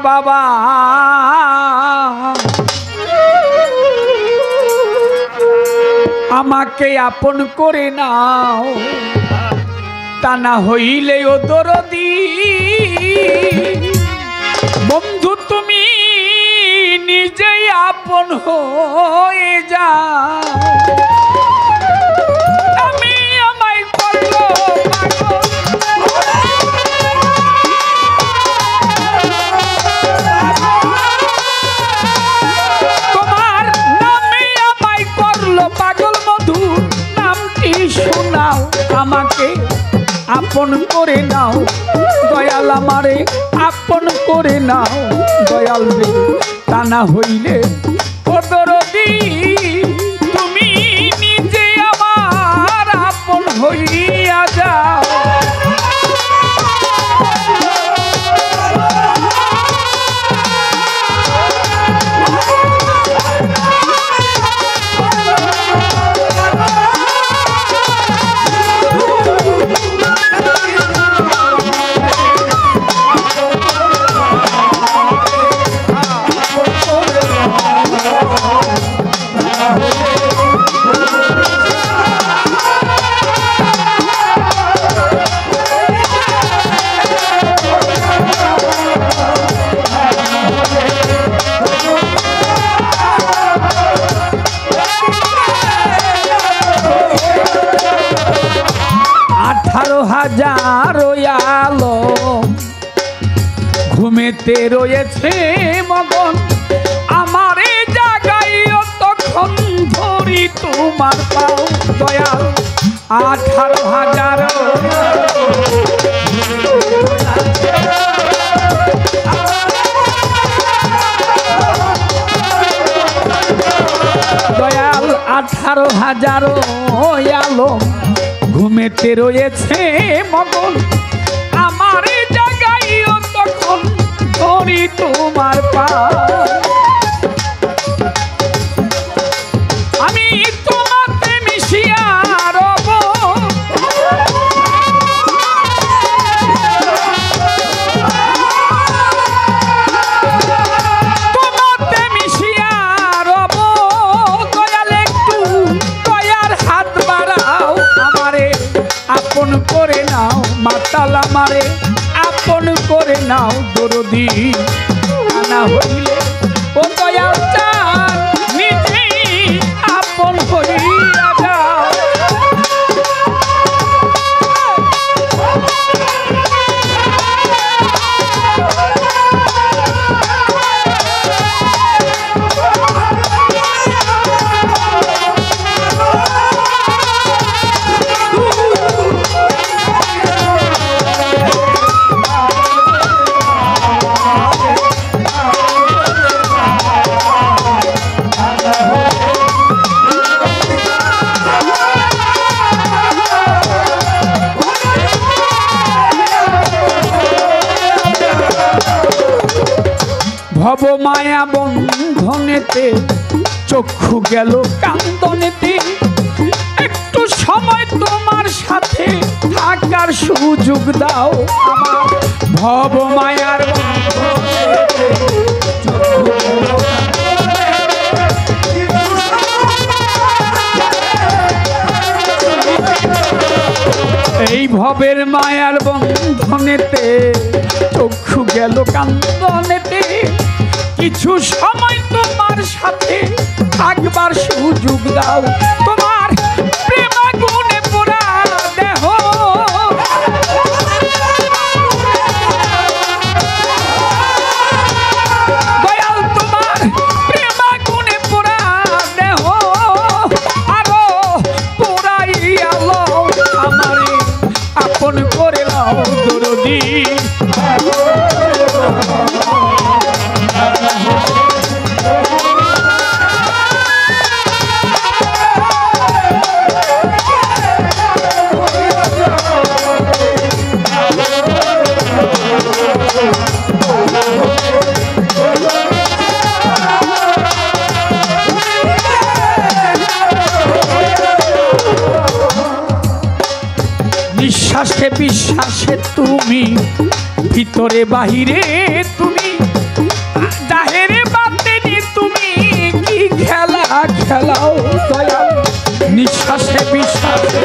বাবা আমাকে আপন করে নাও, তা না হইলে ও দরদি বন্ধু তুমি নিজেই আপন হয়ে যাও। আমি আমায় করলো তোমার নামে আমায় করলো পাগল, মধু নামটি শোনাও, আমাকে আপন করে নাও দয়াল, আমারে আপন করে নাও দয়াল রে, তা না হইলে ও দরদি তুমি নিজে আমার আপন হইয়া যাও। হাজারো আলো ঘুমেতে রয়েছে মগন, আমারে জাগাইও তখন ধরি তোমার পাও দয়াল। 18,000 দয়াল, 18,000 আলো ঘুমেতে রয়েছে মগন, আমার জাগাইও তখন ধরি তোমার পা। আমি তোমাতে মিশিয়া রব, তোমাতে মিশিয়া রব দয়াল, একটু দয়ার হাত বাড়াও, আমারে আপন করে নাও মাতাল, আমারে আপন করে নাও দরদি, না হইলে ও দয়াল চান নিজেই আপন হইয়া যাও। ভব মায়া বন্ধনেতে চক্ষু গেল কান্দনেতে, একটু সময় সুযোগ দাও আমার ভব মায়ার এই ভবের মায়ার বন্ধনেতে চক্ষু গেল কান্দনেতে কিছু সময় তোমার সাথে থাকবার সুযোগ দাও তোমার প্রেম আগুনে পোড়া দেহ দয়াল তোমার প্রেম আগুনে পোড়া দেহ আরো পোড়াইয়া লও আমারে আপন করে লও দরদি নিঃশ্বাসে বিশ্বাসে তুমি ভিতরে বাহিরে তুমি জাহেরে বাতেনে তুমি কি খেলা খেলাও দয়াল নিঃশ্বাসে বিশ্বাসে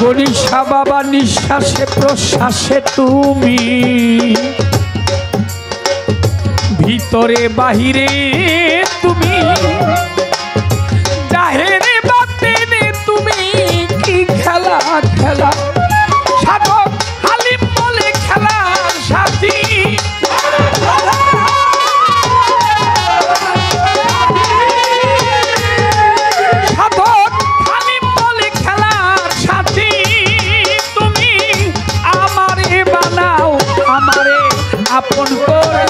গণিসা বাবা নিঃশ্বাসে প্রশ্বাসে তুমি ভিতরে বাহিরে তুমি জাহেরে বাতেনে তুমি কি খেলা খেলা সাধক হালিম বলে খেলার সাথী সাধক হালিম বলে খেলার সাথী তুমি আমারে বানাও আমারে আপন করে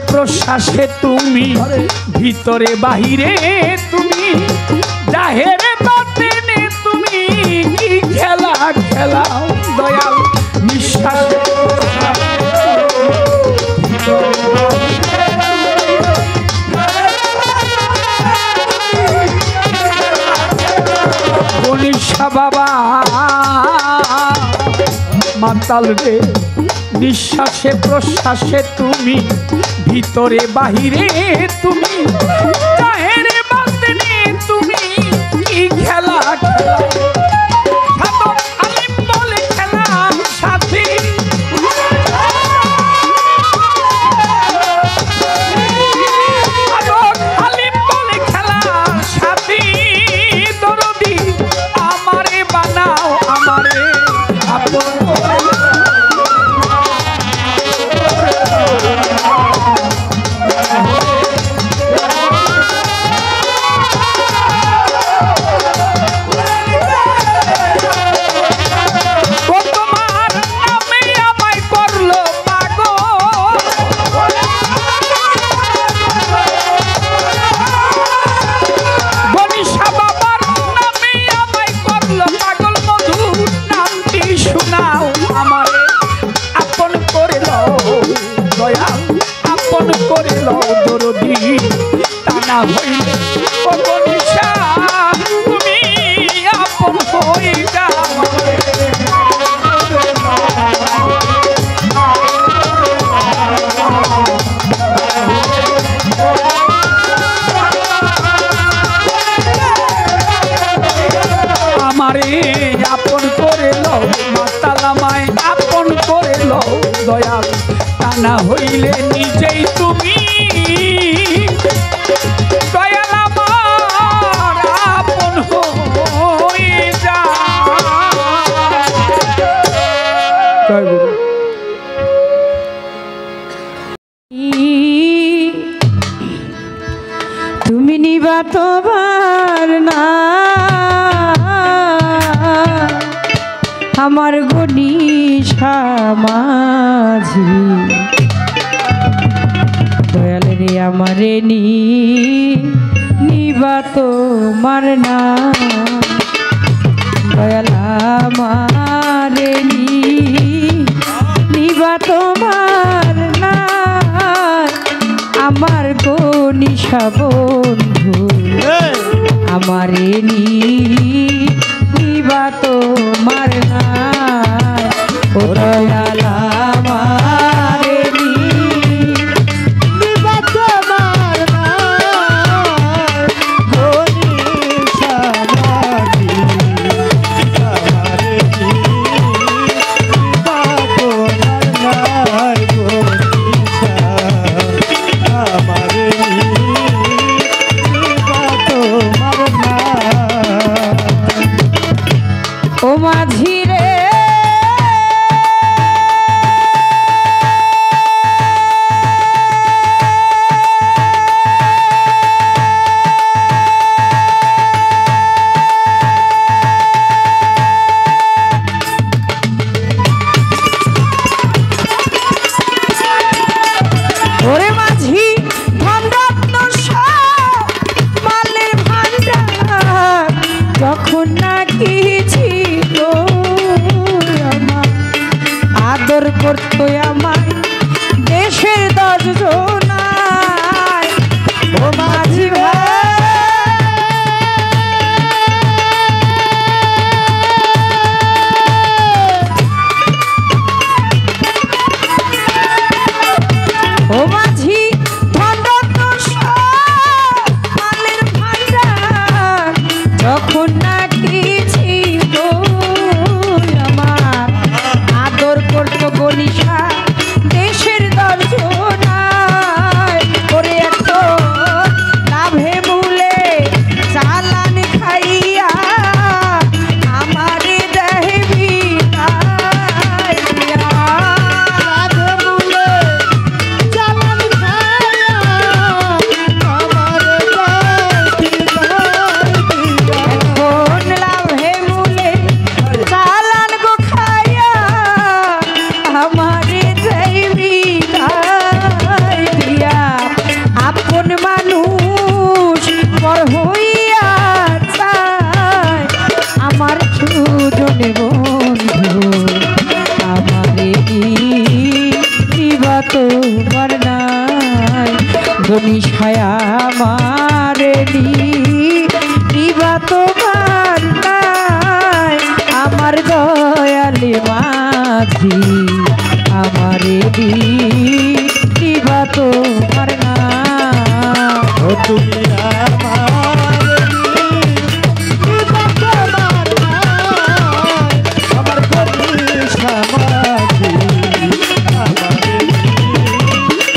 প্রশ্বাসে তুমি ভিতরে বাহিরে তুমি জাহেরে বাতেনে তুমি কি খেলা খেলাও দয়াল নিঃশ্বাসে গণিসা বাবা মাতাল রে নিঃশ্বাসে প্রশ্বাসে তুমি ভিতরে বাহিরে তুমি জাহেরে বাতেনে তুমি কি খেলা সাধক আলিম বলে খেলা সাথী সাধক আলিম বলে খেলা সাথী দরদি আমারে বানাও আমারে আপন তুমি আপন হয়ে যাও আমারে আপন করে লও মাতাল আমায় আপন করে লও দয়াল তা না হইলে নিজেই তুমি দয়াল আমার আপন হয়ে যাও। তোমার না আমার গনিশা মাঝি দয়াল রে আমারে নিবা তোমার না দয়াল আমারে নিবা তোমার না আমার গনিশা বন্ধু আমারে নিবা তোমার না ও দয়াল আমারে নিবা তোমার না গনিশা মাঝি আমারে নিবা তোমার না গনিশা আমারে নিবা তোমার না ও মাঝি রে ওরে মাঝি ধনরত্ন মালের ভান্ডার যখন নাকি ছিল আমার আদর করতো আমার দেশের 10 জনায় ও মাঝি ও মাঝি ধনরত্ন মালের ভান্ডার যখন নাকি ছিল আমার আদর করতো গনিশা দেশের 10 জনায় ওরে এখন লাভে মূলে চালান খাইয়া আমারে দেহে বিদায় লাভে মূলে চালান খাইয়া আমারে এখন লাভে মূলে চালান গো খাইয়া আমারে দেহে বিদায় দিয়া আপন মানুষ পর হইয়া চায় আমার সুজনে বন্ধু আমারে নিবা তোমার নাই গনিশায় আমারে নিবা তোমার নাই আমার দয়ালে মাঝি আমারে নিবা তোমার না ও তুমি আমারে নিবা তোমার না আমার গনিশা মাঝি আমারে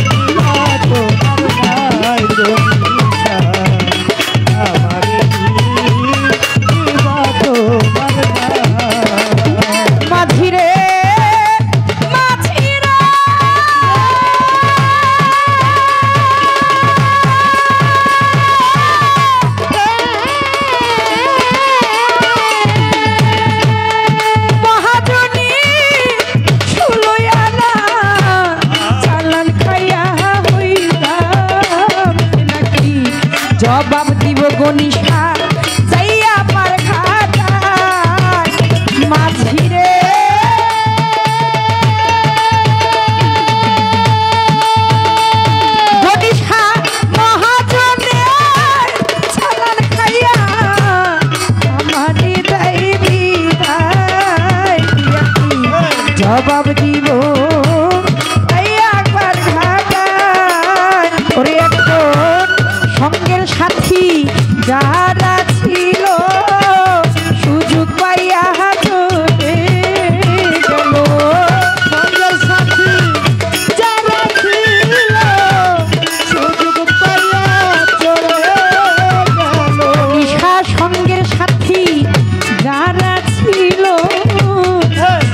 নিবা তোমার নাই গনিশা আমারে নিবা তোমার না মাঝি রে জবাব দিব গনিশা যাইয়া পার খাটায় মাঝি রে গনিশা মহাজনের চালান খাইয়া আমারে দেয় বিদায় জবাব দিব যাইয়া পার খাটায় ওরে এখন সঙ্গের সাথী যারা ছিল সুযোগ পাইয়া চলে গেল সঙ্গের সাথী যারা ছিল সুযোগ পাইয়া চলে গেল নিশা সঙ্গের সাথী যারা ছিল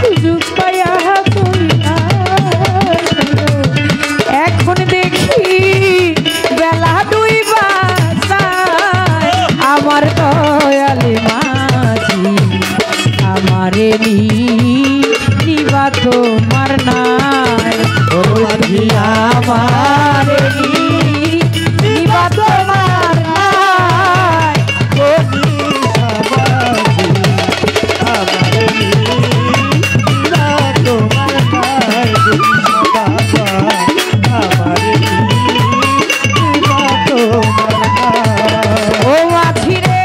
সুযোগ পাইয়া চলে তোমার নাই ও মাঝি আমার নিবা তোমার নাই ও মাঝি রে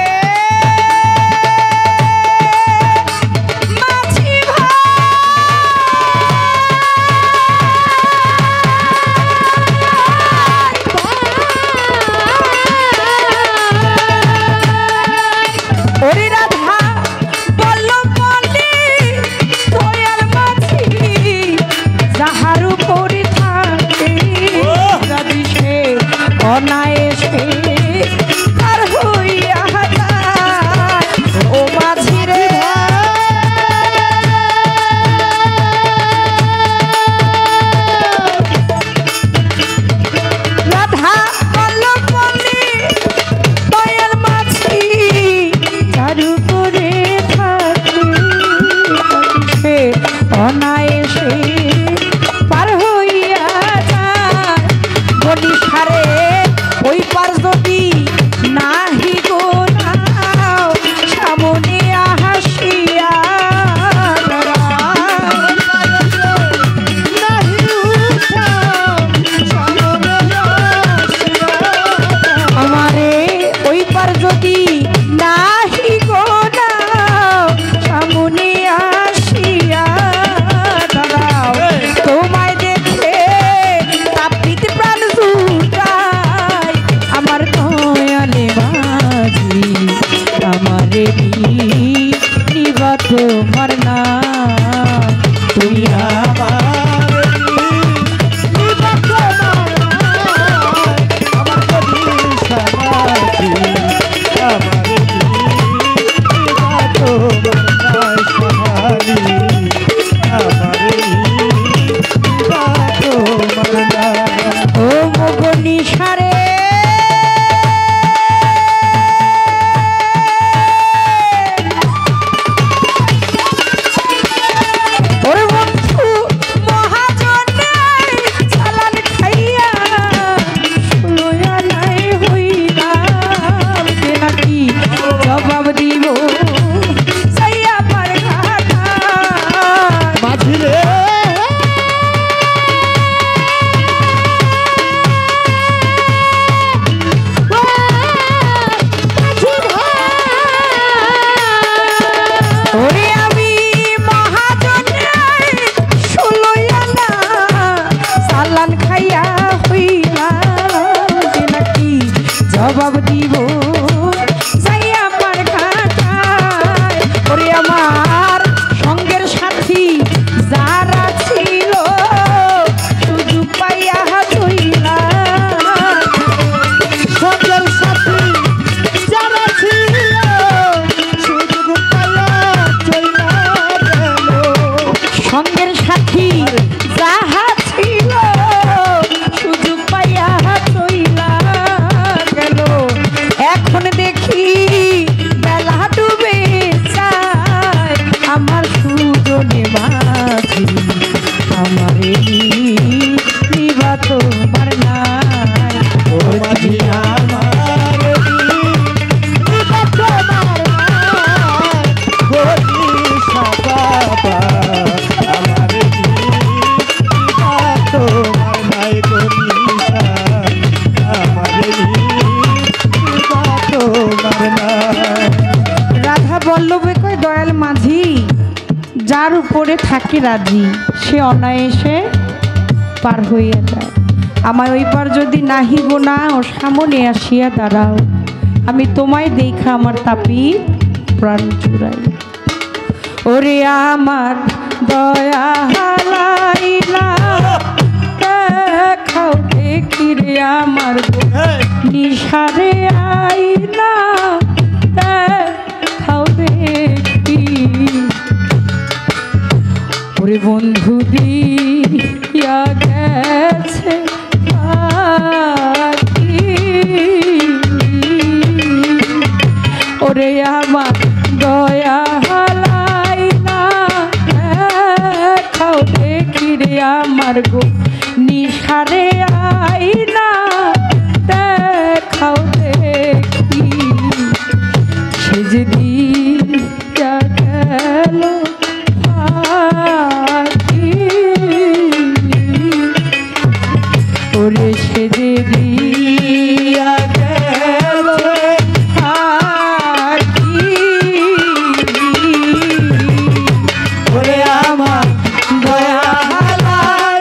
মাঝি ভাই ওরে রাধা বল্লভী দয়াল মাঝি যাহার উপরে থাকে যদি সে অনায়াসে তার হইয়া যায় ও মাঝি রে রাধা বল্লভী দয়াল মাঝি যার উপরে থাকে সে অনায়াসে পার হইয়া যায় বলি সারে ওই পার যদি নাহি গো নাও সামনে হাসিয়া আমারে ওই পার যদি নাহি গো নাও সামনে আসিয়া দাঁড়াও তোমায় দেখে তাপিত প্রাণ জুটাই আমার দয়ালে মাঝি আমারে নিবা তোমার না তুমি ও মগনি সারে ওরে বন্ধু মহাজনে চালান খাইয়া লয়া নাই হইলাম যে নাকি জবাব দিব সাইয়া পার ঘাটা মাঝি রে ওরে আমি মহাজনে ষোলয়া না চালান খাইয়া হইলাম যে নাকি জবাব দিব যাইয়া পার ঘাটায় ওরে আমার সঙ্গের সাথী যারা ছিল সুযোগ পাইয়া চইলা সঙ্গের সাথী যারা ছিল সুযোগ পাইয়া চইলা গেল সঙ্গের সাথী যাহা ছিল সুযোগ পাইয়া চইলা গেল এখন দেখি বেলা ডুবে যায় আমার সুজনে মাঝি আমারে নিবা তোমার নাই ও মাঝি আমার নিবা তোমার নাই গনি সাবাবা আমার নিবা তোমার নাই গনি আমার নিবা তোমার নাই রাধা বল্লভে কয় দয়াল মাঝি যার উপরে থাকে রাজি সে অনায়াসে পার হইয়া যায় আমায় ওই পার যদি নাহি গো না ও সামনে আসিয়া দাঁড়াও আমি তোমায় দেখা আমার তাপি প্রাণ চুরাই ওরে আমার দয়া হালাইলা দেখাও দেখি রে আমার নিশারে আইলা দেখাও দেখি ওরে বন্ধু দিয়া গেছে পাখি। ওরে আমার দয়া হালাইলা দেখাও দেখি ফিরে আমার গো নিশারে আইনা দেখাও দেখি সে যেদিন গেল পাখি ওরে সে যেদিন গেল পাখি ওরে আমার দয়া পাখি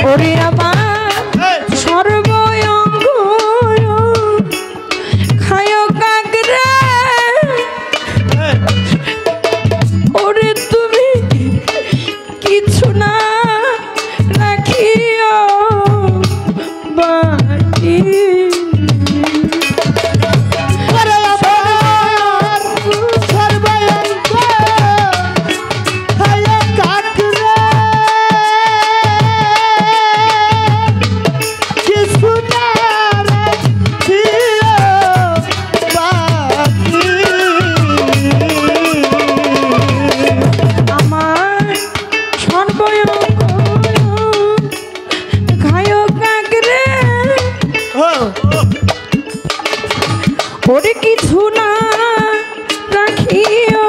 ওরে আমার সর্বঙ্গ খায় কাকরে ওরে তুমি কিছু না রাখিও বাকি ওরে কিছু না রাখিও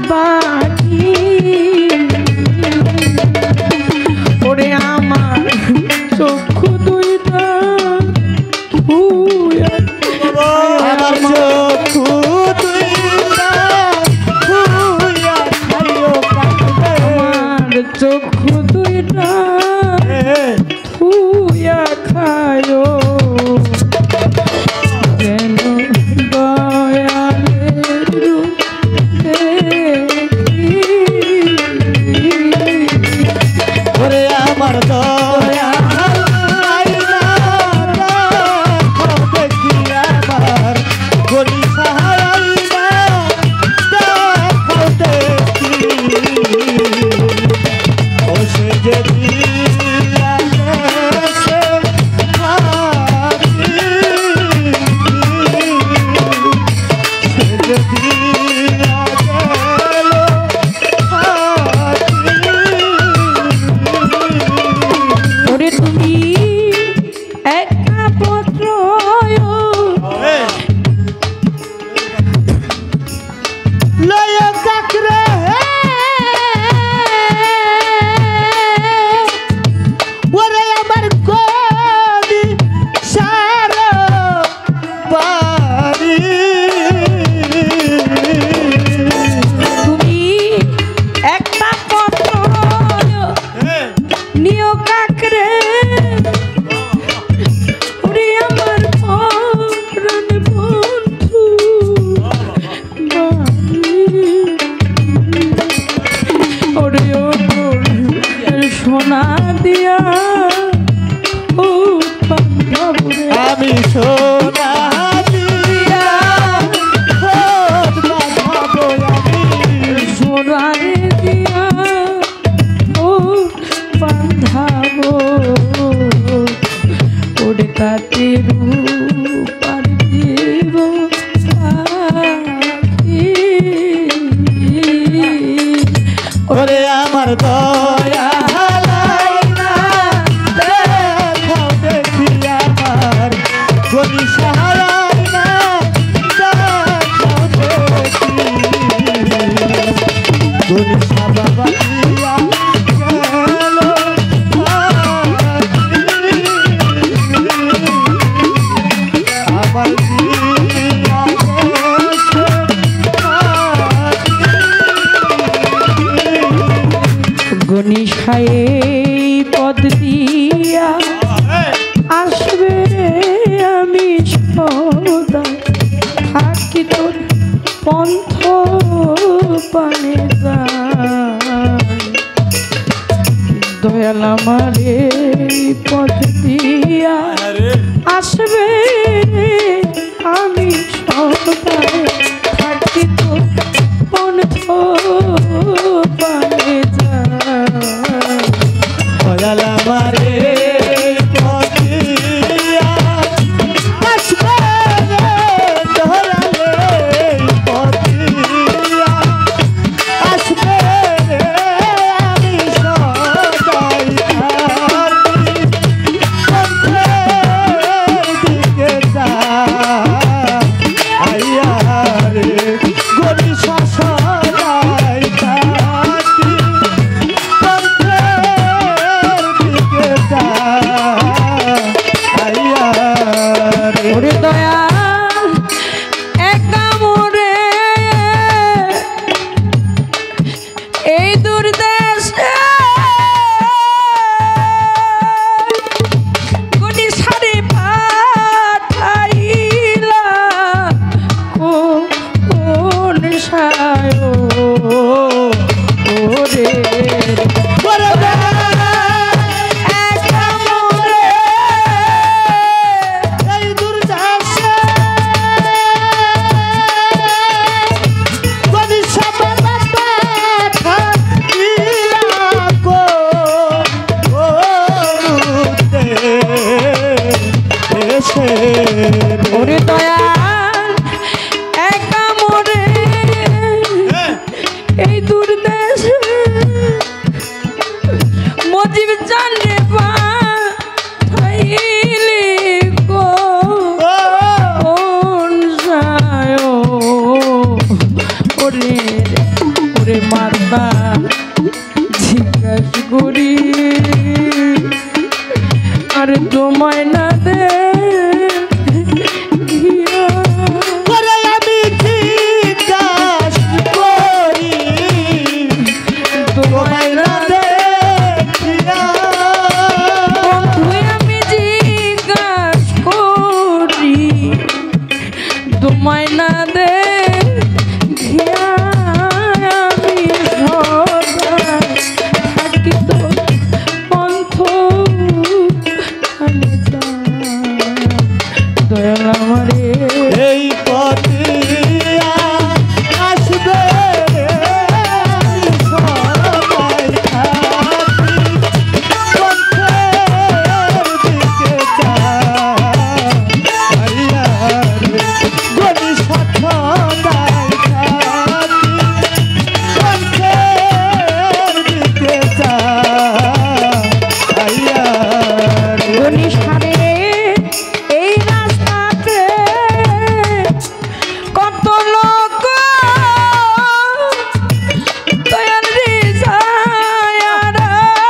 বাকি ওরে আমার চক্ষু দুইটা আমার চক্ষু দুইটা ভুইয়া খাইও কাকরে আমার চক্ষু দুইটা থুয়া খায়ো যেন দয়ালের রূপ দেখি ওরে আমার দয়া দেখি আমার গলি সাহারাইনা দেখাও দেখি ও সে যে ওরে তুমি একটা পত্র লয় কাকরে ওরে আমার গলি সারা বাড়ি তুমি একটা পত্র নিও কাকরে ওরে আমার প্রাণ বন্ধু ওরে সোনা দিয়া ও পান্ডাবুরে আমি সোনা দিয়া খোঁজ বাঁধাবো আমি সোনারে দিয়া ও বাঁধাবো ওরে কাতে রূপার দেব ওরে আমার দয়া হালাইনা দেখাও দেখি আমার গলি সাহারাইনা দেখাও দেখি গলি সাবাবা দিয়া গেল আমার দিয়া গনিশায় পদ দিয়া আসবে আমি সদা থাকি তোর পন্থ পানে দয়াল আমারে পদ দিয়া আসবে আমি সদা থাকি তোর পন্থ পানে দয়াল আমারে পথিয়া আসবে রে ধরালে পথিয়া আসবে রে আমি সদাই থাকি দিকে যা আইয়া তোমায় না দেখিয়া করে আমি জিজ্ঞাসা করি তোমায় না দেখিয়া বন্ধু আমি জিজ্ঞাসা করি তোমায় না দেখিয়া আমি সদাই থাকি তো পন্থ আমি দয়াল আমারে এই পথিয়া আসবে আমি সবাই থাকি পথের দিকে যাইয়া রে গনি সাথদাই থাকি পথের দিকে যাইয়া রে ঘনিষ্ঠারে এই রাস্তাতে কত লোক দয়াল রিজায়ার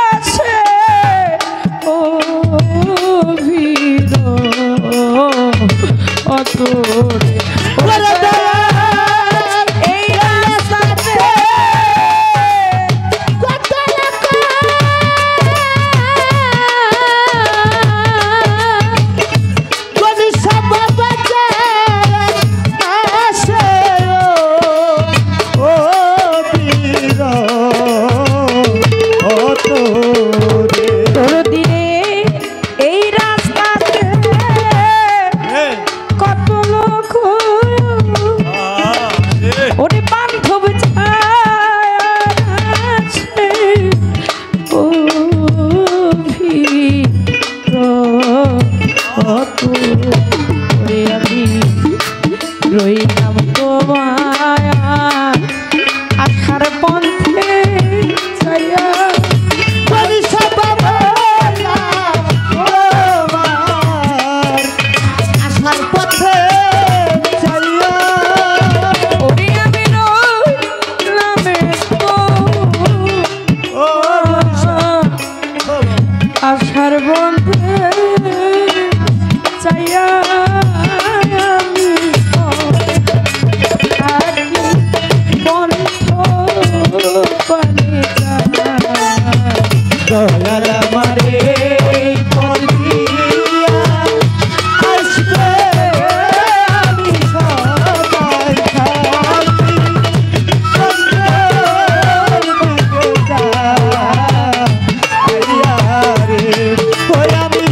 আছে ও বীর অতরে এই রাস্তাতে কত লোক গনি সাবাবাজে আসে ও বীর ও তোরে তোর দিনে এই রাস্তাতে কত লোক ওরে বান্ধব আছে ও ভীর ওরে আমি রইলাম তোমায় আশার পন্থে ছায়া গনি সাবাবাজা তোমার আসার পথে চাইয়া ওরে আমি রইলাম ও আশার বন্ধে চাইয়া আমি থাকি বন্ধ পানে দয়াল আমারে পথিয়া আসবে আমি সবাই থাকি পথের দিকে যাইয়া রে ওই আমি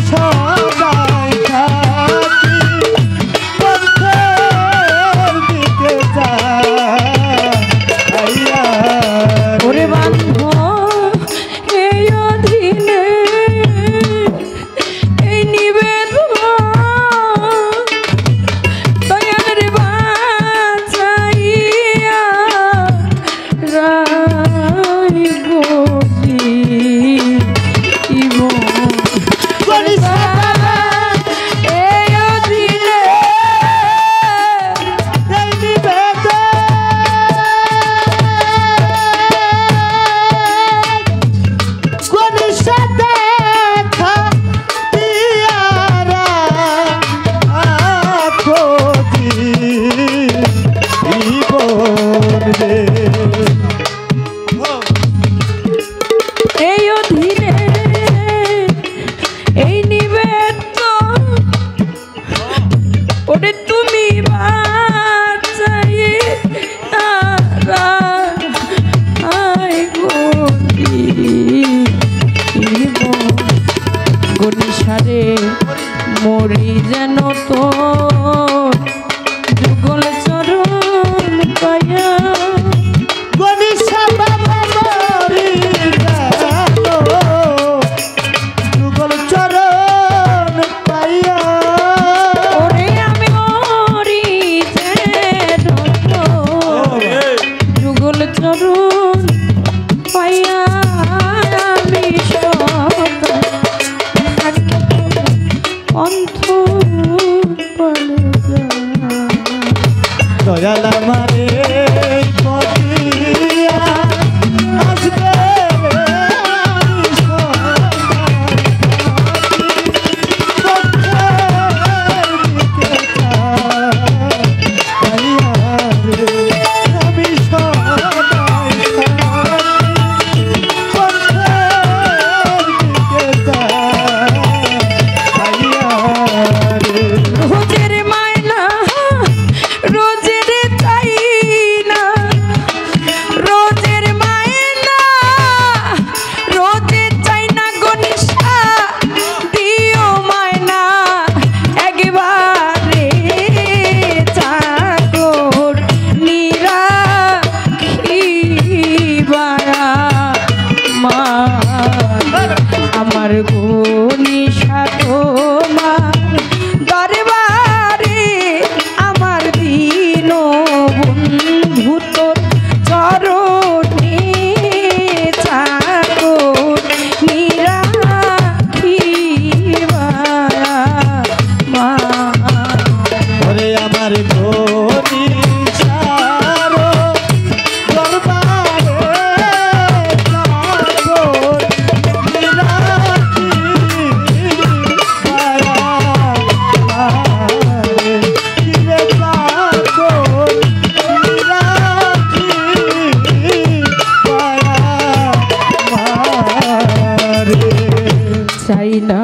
চাই না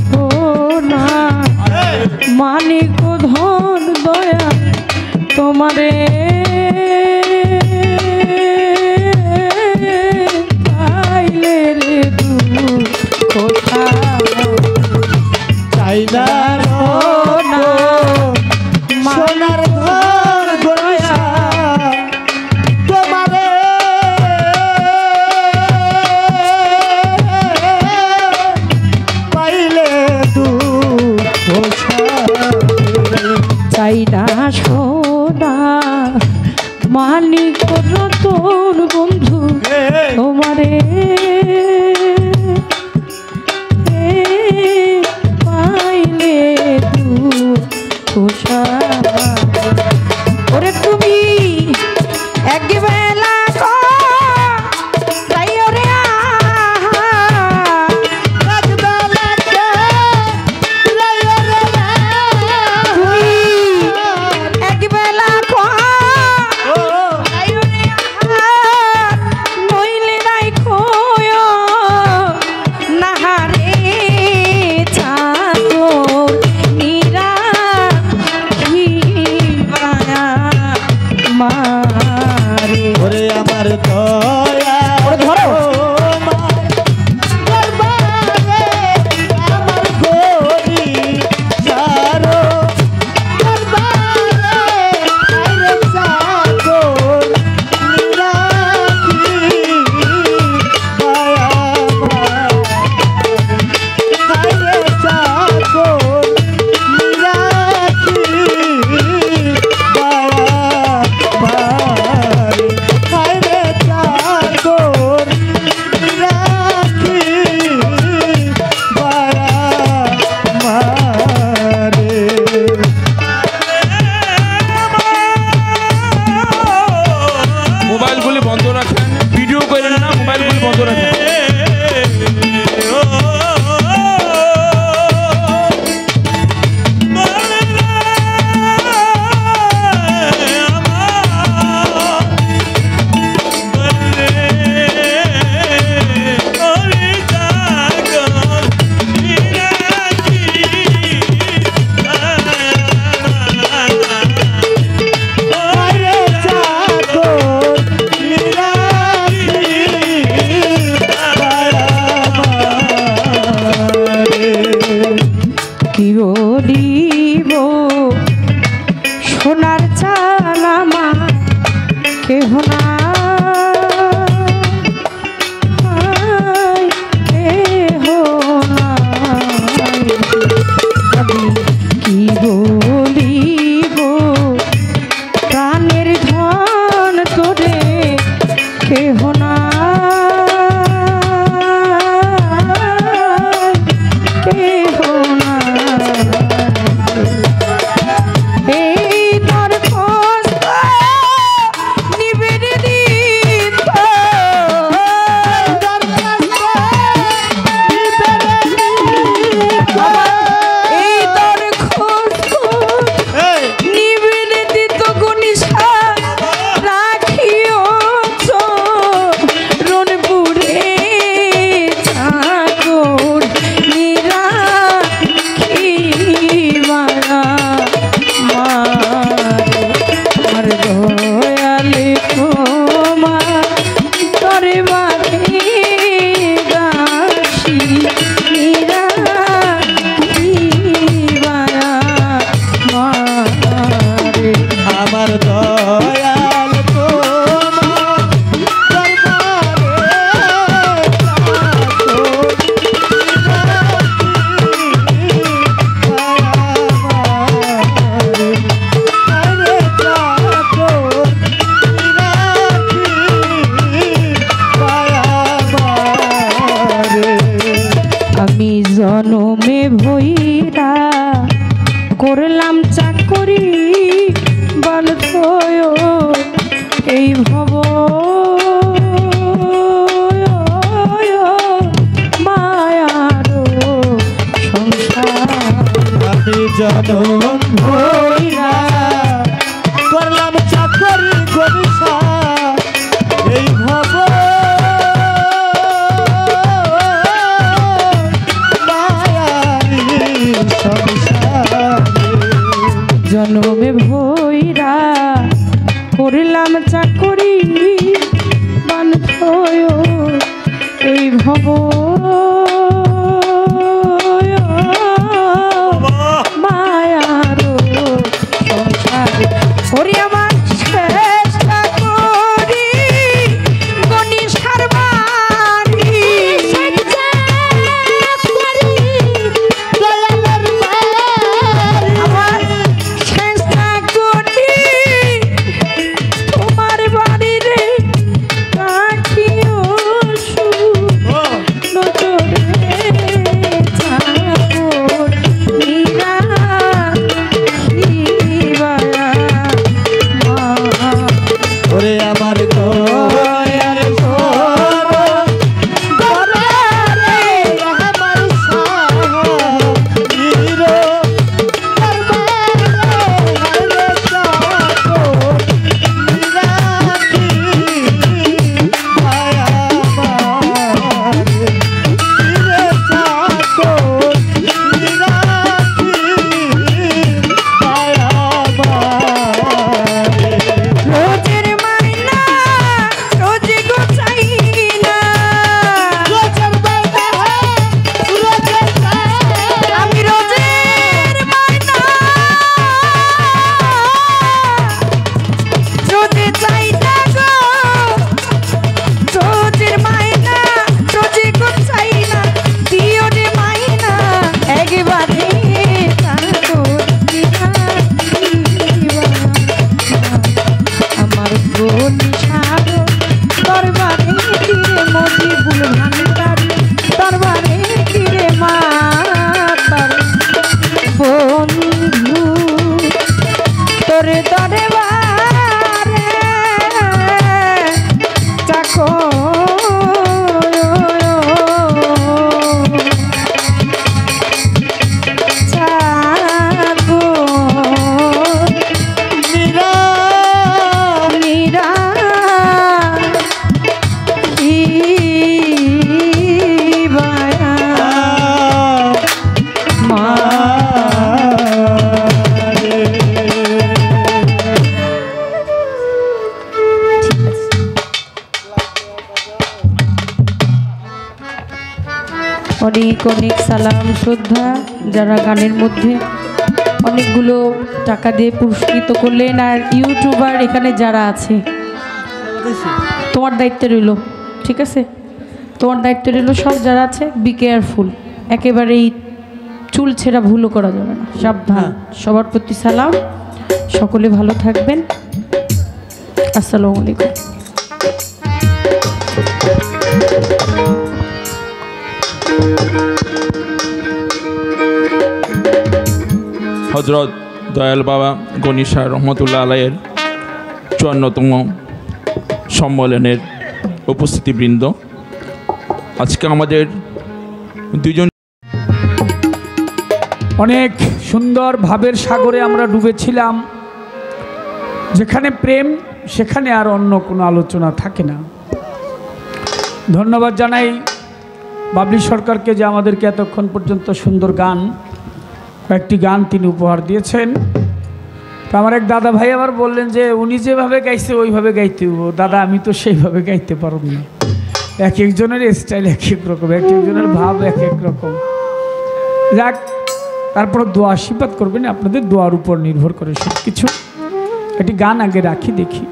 সোনা মানিক ধন দয়া তোমারে পাইলে রে দুঃখ চাই না সোনা সোনার ধন দয়া তোমারে পাইলে দুঃখ চাই না সোনা মালিক রতন বন্ধু তোমারে পাইলে দুঃখ ওরে তুমি একবেলা ওরে আমার দয়া ধরো দরবারে আমার গরি সারো দরবারে আরে সাগর নিরাখি দয়া আরে সাগর নিরাখি মোবাইলগুলি বন্ধ রাখেন, ভিডিও করেন না, মোবাইলগুলি বন্ধ রাখেন। সোনার চালামা কেহ না কেহ নাই আমি কি বলিব প্রাণের ধন তোরে কেহ না কেহ না আমার দয়াল তোমার আমি জনমে ভইরা করলাম চাকরি বলতয় এই ভব মায়ার সংসার আমি জনম ভইরা করলাম চাকরি গরিষা এই ভব হব মায়ারো সংসারে ওরে আমার চেষ্টা করি গণিসার বাড়ি আমার চেষ্টা করি তোমার বাড়ি রে রাখিও নজরে ঠাকুর মীরা ওরে আমার দয়ার অনেক অনেক সালাম শ্রদ্ধা যারা গানের মধ্যে অনেকগুলো টাকা দিয়ে পুরস্কৃত করলেন। আর ইউটিউবার এখানে যারা আছে তোমার দায়িত্ব রইল, ঠিক আছে? তোমার দায়িত্ব রইল সব যারা আছে বি কেয়ারফুল, একেবারেই চুল ছেঁড়া ভুলও করা যাবে না, সাবধান। সবার প্রতি সালাম, সকলে ভালো থাকবেন। আসসালামু আলাইকুম। হজরত দয়াল বাবা গণিসা রহমতুল্লাহ আলাইয়ের 54তম সম্মেলনের উপস্থিতিবৃন্দ, আজকে আমাদের দুজন অনেক সুন্দর ভাবের সাগরে আমরা ডুবেছিলাম। যেখানে প্রেম সেখানে আর অন্য কোনো আলোচনা থাকে না। ধন্যবাদ জানাই বাবলি সরকারকে যে আমাদেরকে এতক্ষণ পর্যন্ত সুন্দর গান, কয়েকটি গান তিনি উপহার দিয়েছেন। তো আমার এক দাদা ভাই আবার বললেন যে উনি যেভাবে গাইছে ওইভাবে গাইতে হবো। দাদা আমি তো সেইভাবে গাইতে পারব না, এক একজনের স্টাইল এক এক রকম, এক একজনের ভাব এক এক রকম। যাক, তারপর দোয়া আশীর্বাদ করবেন, আপনাদের দোয়ার উপর নির্ভর করে সব কিছু। একটি গান আগে রাখি দেখি।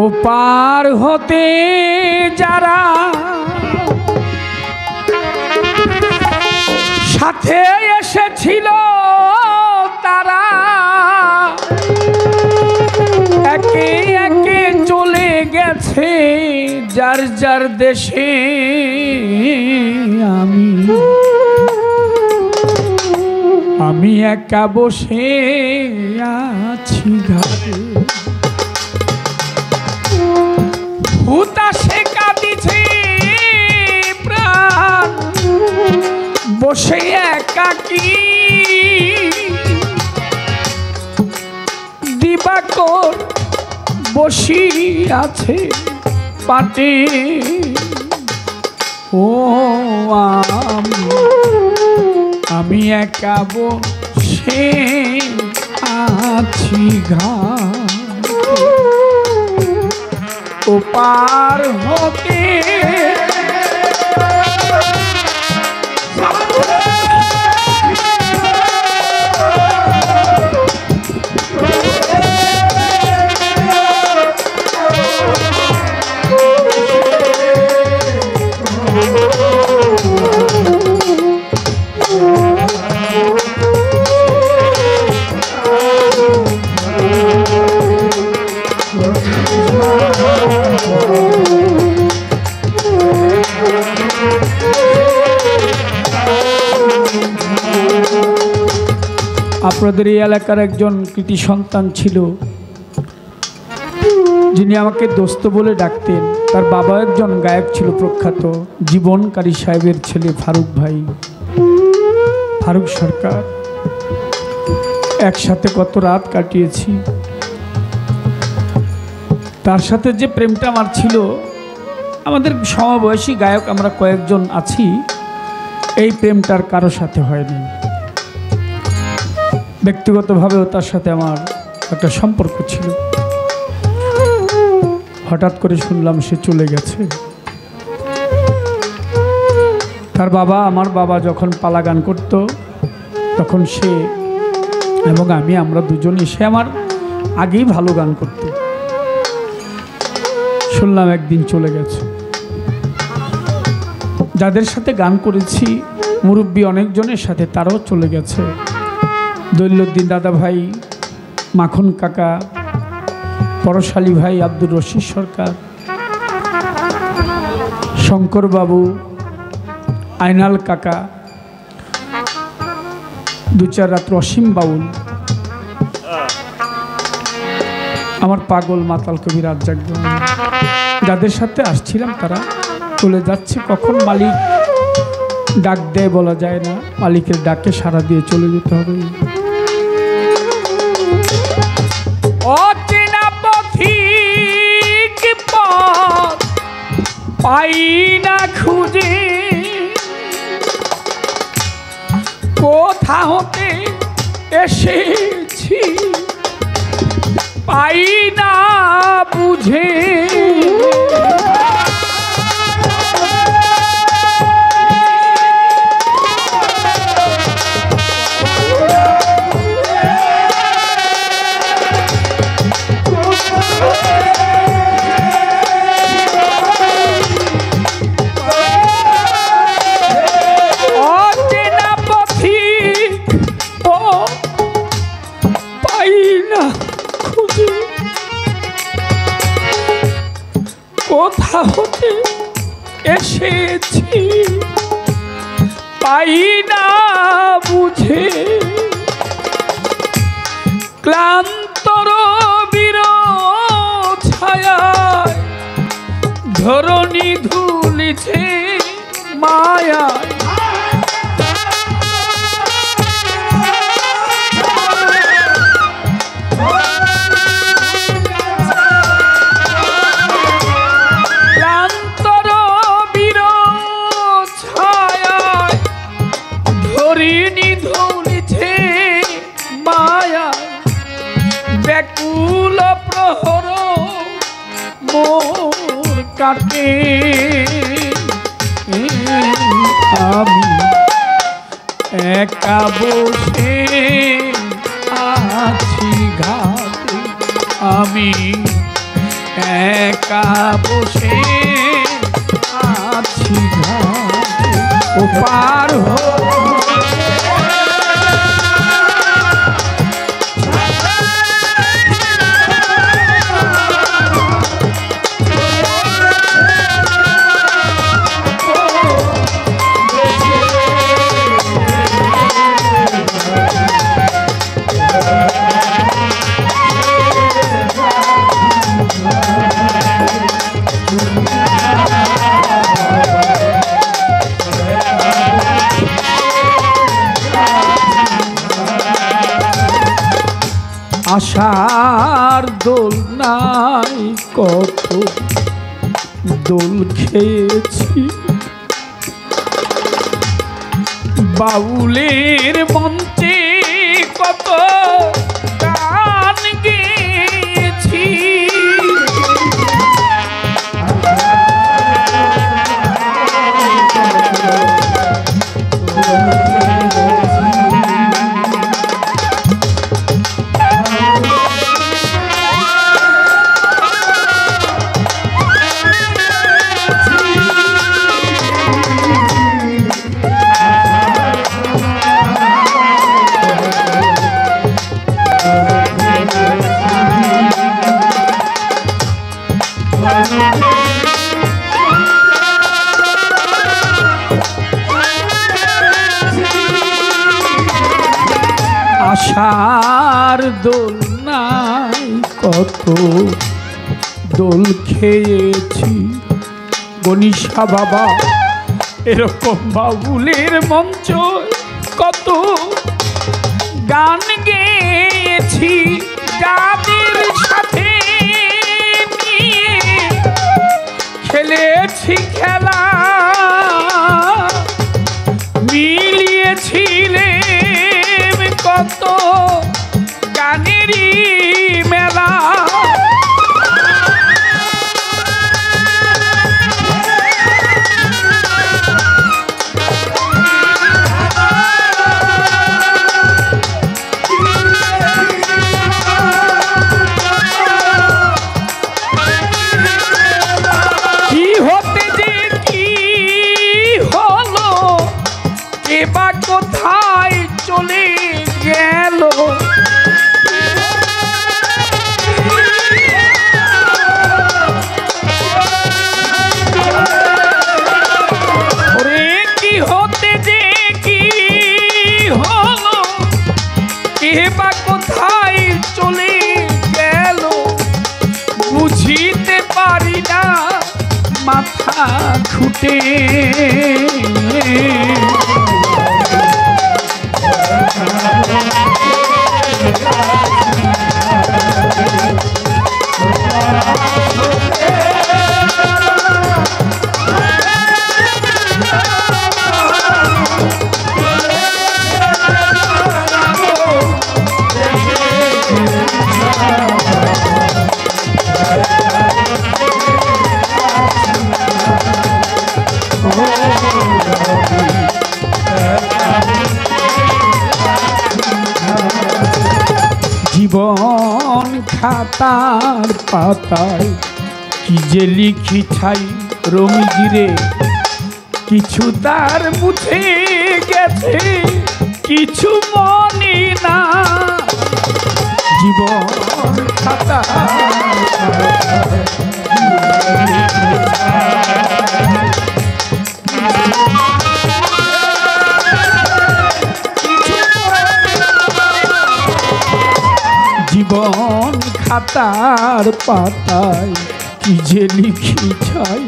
ও পার হতে যারা সাথে এসেছিল তারা একে একে চলে গেছে যার যার দেশে। আমি একা বসে আছি ঘরে, হুতাশে কাঁদিছে প্রাণ বসে একাকী। দিবাকর বসি আছে পাটে ও আমি একা বসে আছি ঘাট ও পার হতে আপনাদের এই এলাকার একজন কৃতি সন্তান ছিল, যিনি আমাকে দোস্ত বলে ডাকতেন। তার বাবা একজন গায়ক ছিল প্রখ্যাত, জীবনকারী সাহেবের ছেলে ফারুক ভাই, ফারুক সরকার। একসাথে কত রাত কাটিয়েছি। তার সাথে যে প্রেমটা আমার ছিল, আমাদের সমবয়সী গায়ক আমরা কয়েকজন আছি, এই প্রেমটার কারো সাথে হয়নি। ব্যক্তিগতভাবেও তার সাথে আমার একটা সম্পর্ক ছিল। হঠাৎ করে শুনলাম সে চলে গেছে। তার বাবা, আমার বাবা যখন পালা গান করত, তখন সে এবং আমরা দুজনই, সে আমার আগেই ভালো গান করত। শুনলাম একদিন চলে গেছে। যাদের সাথে গান করেছি মুরব্বী অনেকজনের সাথে, তারাও চলে গেছে। দৈলুদ্দিন দাদা ভাই, মাখন কাকা, পরশালী ভাই, আব্দুর রশিদ সরকার, শঙ্কর বাবু, আইনাল কাকা, দু চার রাত অসীম বাউল, আমার পাগল মাতাল কবি রাজ্জাক, যাদের সাথে আসছিলাম তারা চলে যাচ্ছে। কখন মালিক ডাক দেয় বলা যায় না, মালিকের ডাকে সাড়া দিয়ে চলে যেতে হবে। অচেনা পথিক পথ পাই না খুঁজে, কোথা হতে এসেছি পাই না বুঝে। কোথা হতে এসেছি পাই না বুঝে, ক্লান্তর বীর ছায়ায় ধরণী ধুলিছে মায়ায়। ব্যাকুল প্রহর মোর কাটে, আমি একা বসে আছি ঘাটে, আমি একা বসে আছি ঘাটে ও পার দোল খেয়েছি, বাউলের মঞ্চে কত গান গেয়েছি। আশার দোল নাই কত দোল খেয়েছি, গণিশা বাবা এরকম বাউলের মঞ্চ কত গান গেয়েছি। যাদের সাথে নিয়ে খেলেছি খেলা, মিলিয়েছিলেন কত গানেরই মেলা। কি হতে যে কি হলো, কে বা কোথায় চলে গেল, ওরে কি হতে যে কি হলো, কে বা কোথায় চলে গেল, বুঝিতে পারি না মাথা খুঁটে। জীবন খাতার পাতায় কি যে লিখি ছাই রমিজিরে, কিছু তার মুছে গেছে কিছু মনে না। জীবন খাতা জীবন খাতার পাতায় কি যে লিখি ছাই,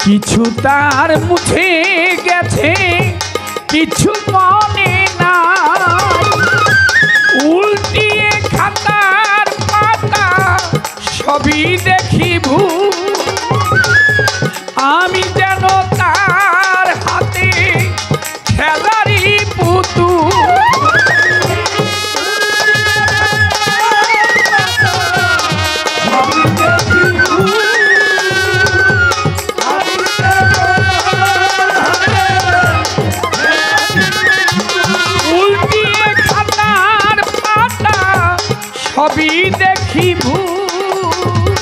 কিছু তার মুছে গেছে কিছু মনে নাই। উল্টিয়ে খাতার পাতা সবই দেখি ভুল, আমি যেন তার হাতে খেলারি পুতুল। সবই দেখি ভুল,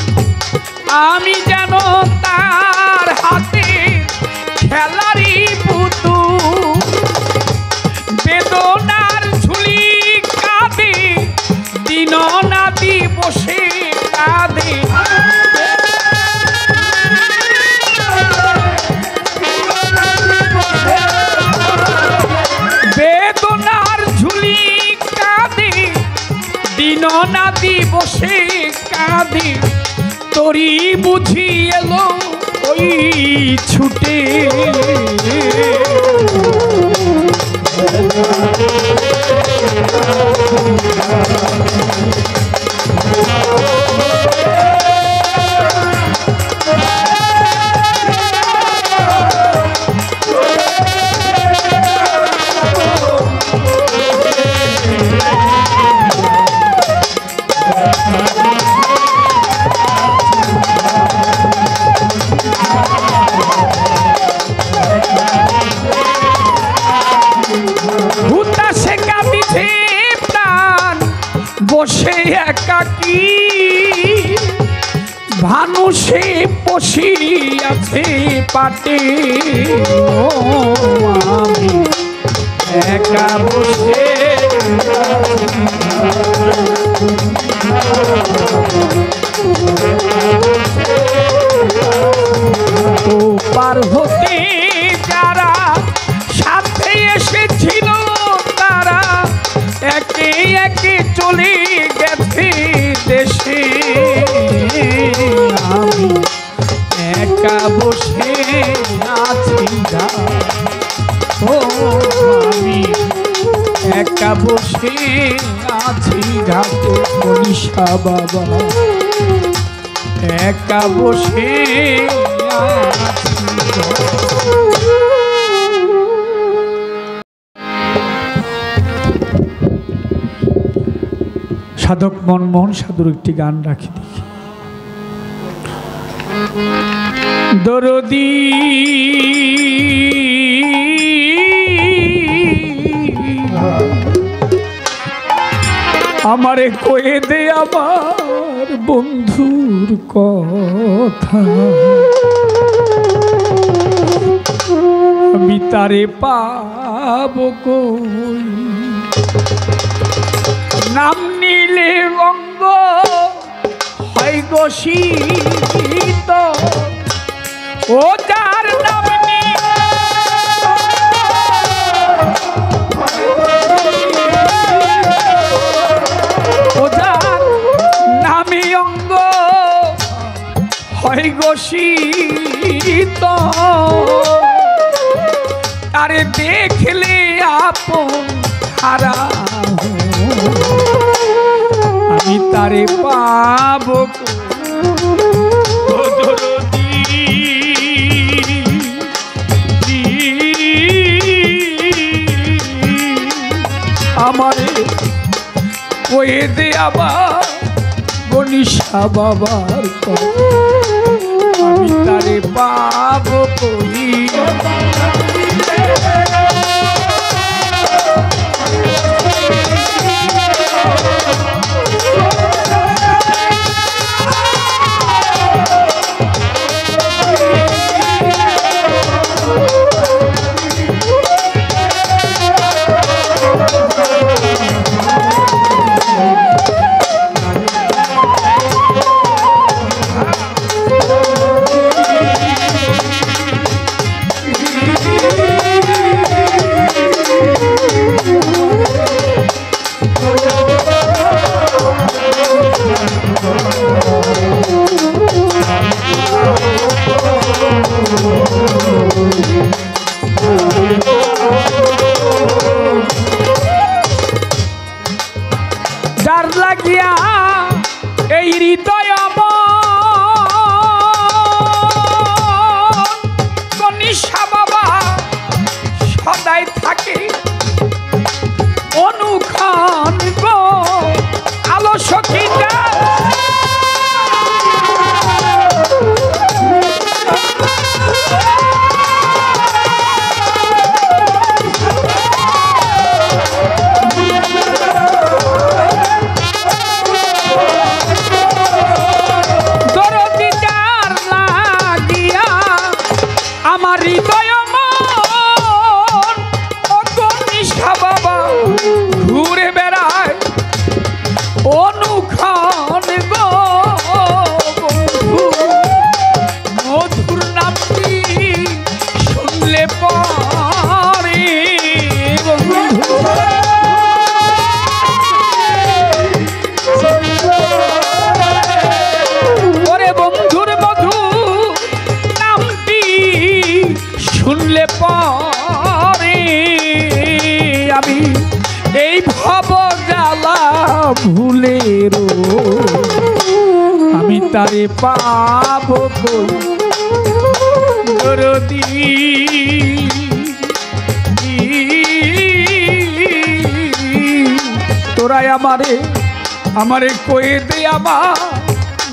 আমি যেন তার হাতে খেলারি পুতুল। বেদনার ঝুলি কাঁদে দিন নাতি বসে কাঁদে, বেদনার ঝুলি কাঁদে দিন নাতি বসে কাঁদে, তোরই বুঝি এলো ওই ছুটে। সে বসিয়াছে পাটে ও আমি একা বসে তো পার হতে যারা সাথে এসেছিল তারা একে একে চলে গেছে দেশে আমি একা বসে আছি ও আমি একা বসে আছি ঘাটে মনীষা বাবা একা বসে সাধক মনমোহন সাধুর একটি গান রাখি দেখি। দরদি আমারে কয়ে দে আমার বন্ধুর কথা আমি তারে পাব কই নাম নিলে অঙ্গ হয় গো শীত ও যার নাম ও যার নামে অঙ্গ হয় গো শীত আরে দেখলে আপন হারা আমি তারে পাব আমারে কয়ে দে আবার গণিসা বাবার আমি তারে পাব কই যার লাগিয়া এই হৃদয় গণিসা বাবা সদাই থাকে অনুক্ষণ গো আলো সখীটা ঘুরে বেড়ায় অনুক্ষণ গো মধুর নামটি শুনলে পরে ওরে বন্ধুর মধু নামটি শুনলে পরে আমি এই ভব জ্বালা ভুলের আমি তারে পাব দরদি তোরাই আমারে কয়ে দে আমার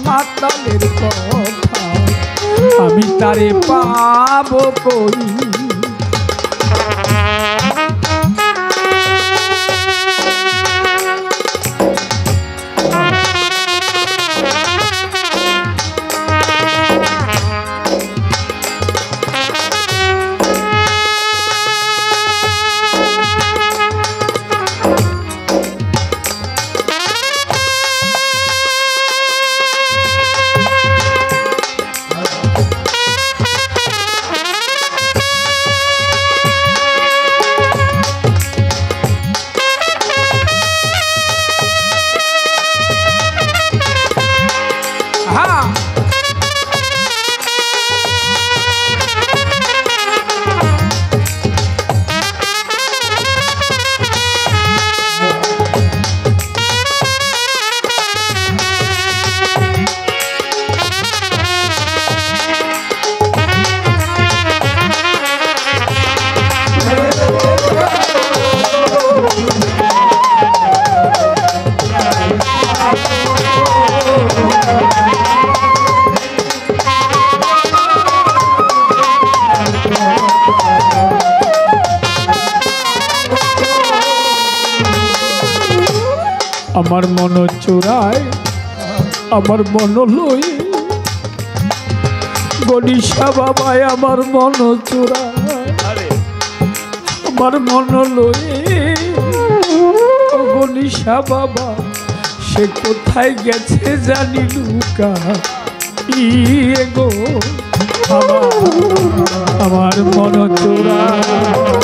মাতালের কথা আমি তারে পাব কই আমার মন চোরায় আমার মন লই গণিসা বাবায় আমার মন চোরায় আমার মন লই গণিসা বাবা সে কোথায় গেছে জানি লুকা গো আমার মন চোরায়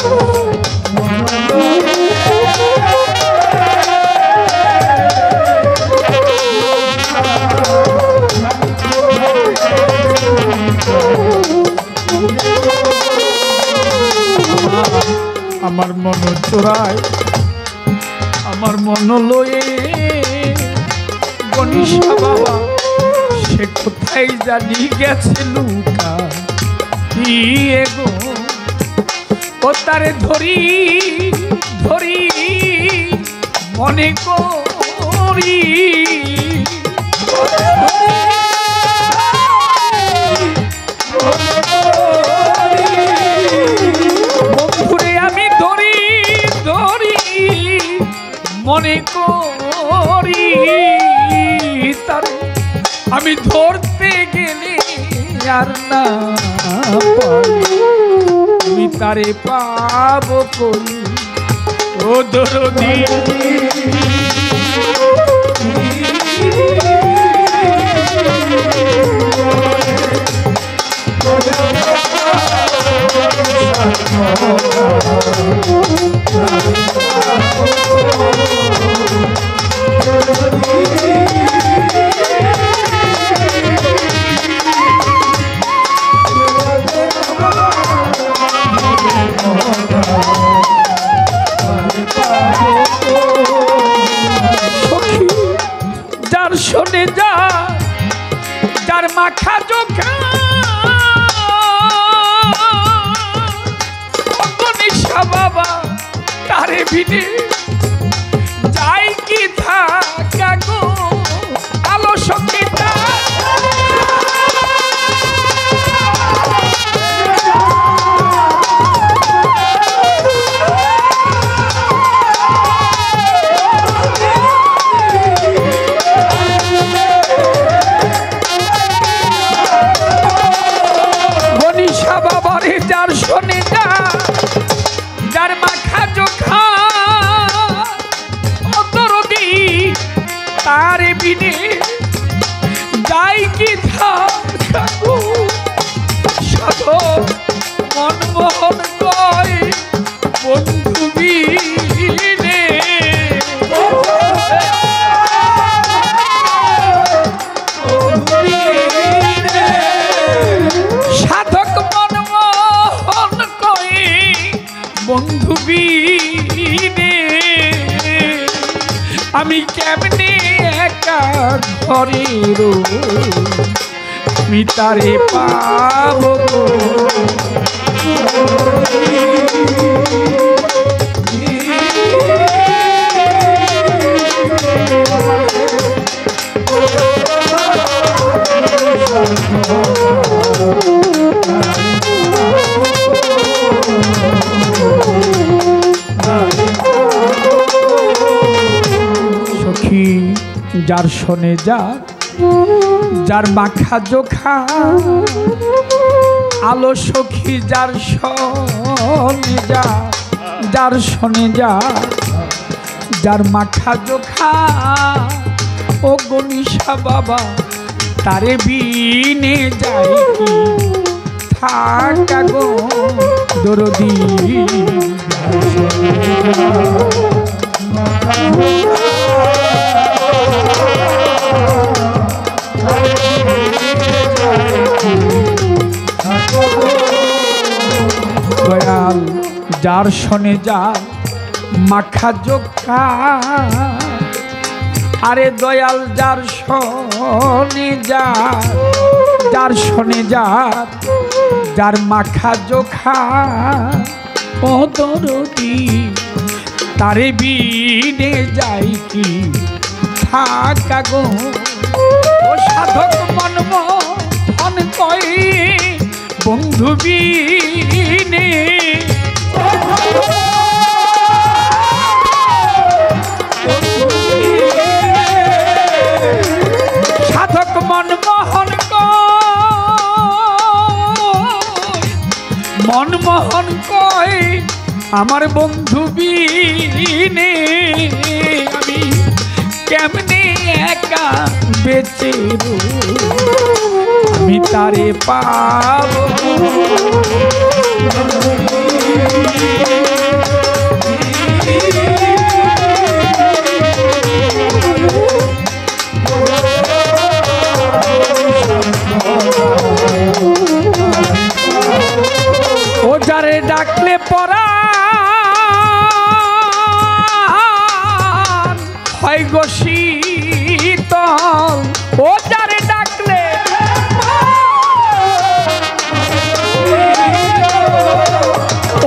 আমার মন চোরায় আমার মন লয়ে গণিসা বাবা সে কোথায় জানি গেছে লুকা গো ও তারে ধরি ধরি মনে করি মনে করি তার আমি ধরতে গেলে আর না আমি তারে পাব করি ও দরদি যার শোনে যা যার মাখা চোখা গণিসা বাবা তারে ভিড়ে যাই কি থাকা গো আলো সঙ্গীতা যার শোনে যা যার মাখা চোখা দরদি তারে বিনে যাই কি থাকো সাধক মনমোহন কয় বন্ধু বিনে সাধক বন্ধু বিনে আমি কেমনে একা ঘরে আমি তারে পাব সখী যার শোনে যার মাখা জোখা আলো সখী যার শোনে যার শোনে যার মাখা জোখা ও গণিসা বাবা তারে বিনে যাই কি থাকা গো দরদি দয়াল যার শোনে যার মাখা জোখা আরে দয়াল যার শোনে যার শোনে যার মাখা জোখা ও দরদি তারে বিনে যাই কি থাকা গো ও সাধক মনমোহন কয় বন্ধু বিনে মনমোহন কয় আমার বন্ধু বিনে আমি কেমনে একা বেঁচে আমি তারে পাবো। ও যারে ডাকলে পরা হয় গো শীতল, ও যারে ডাকলে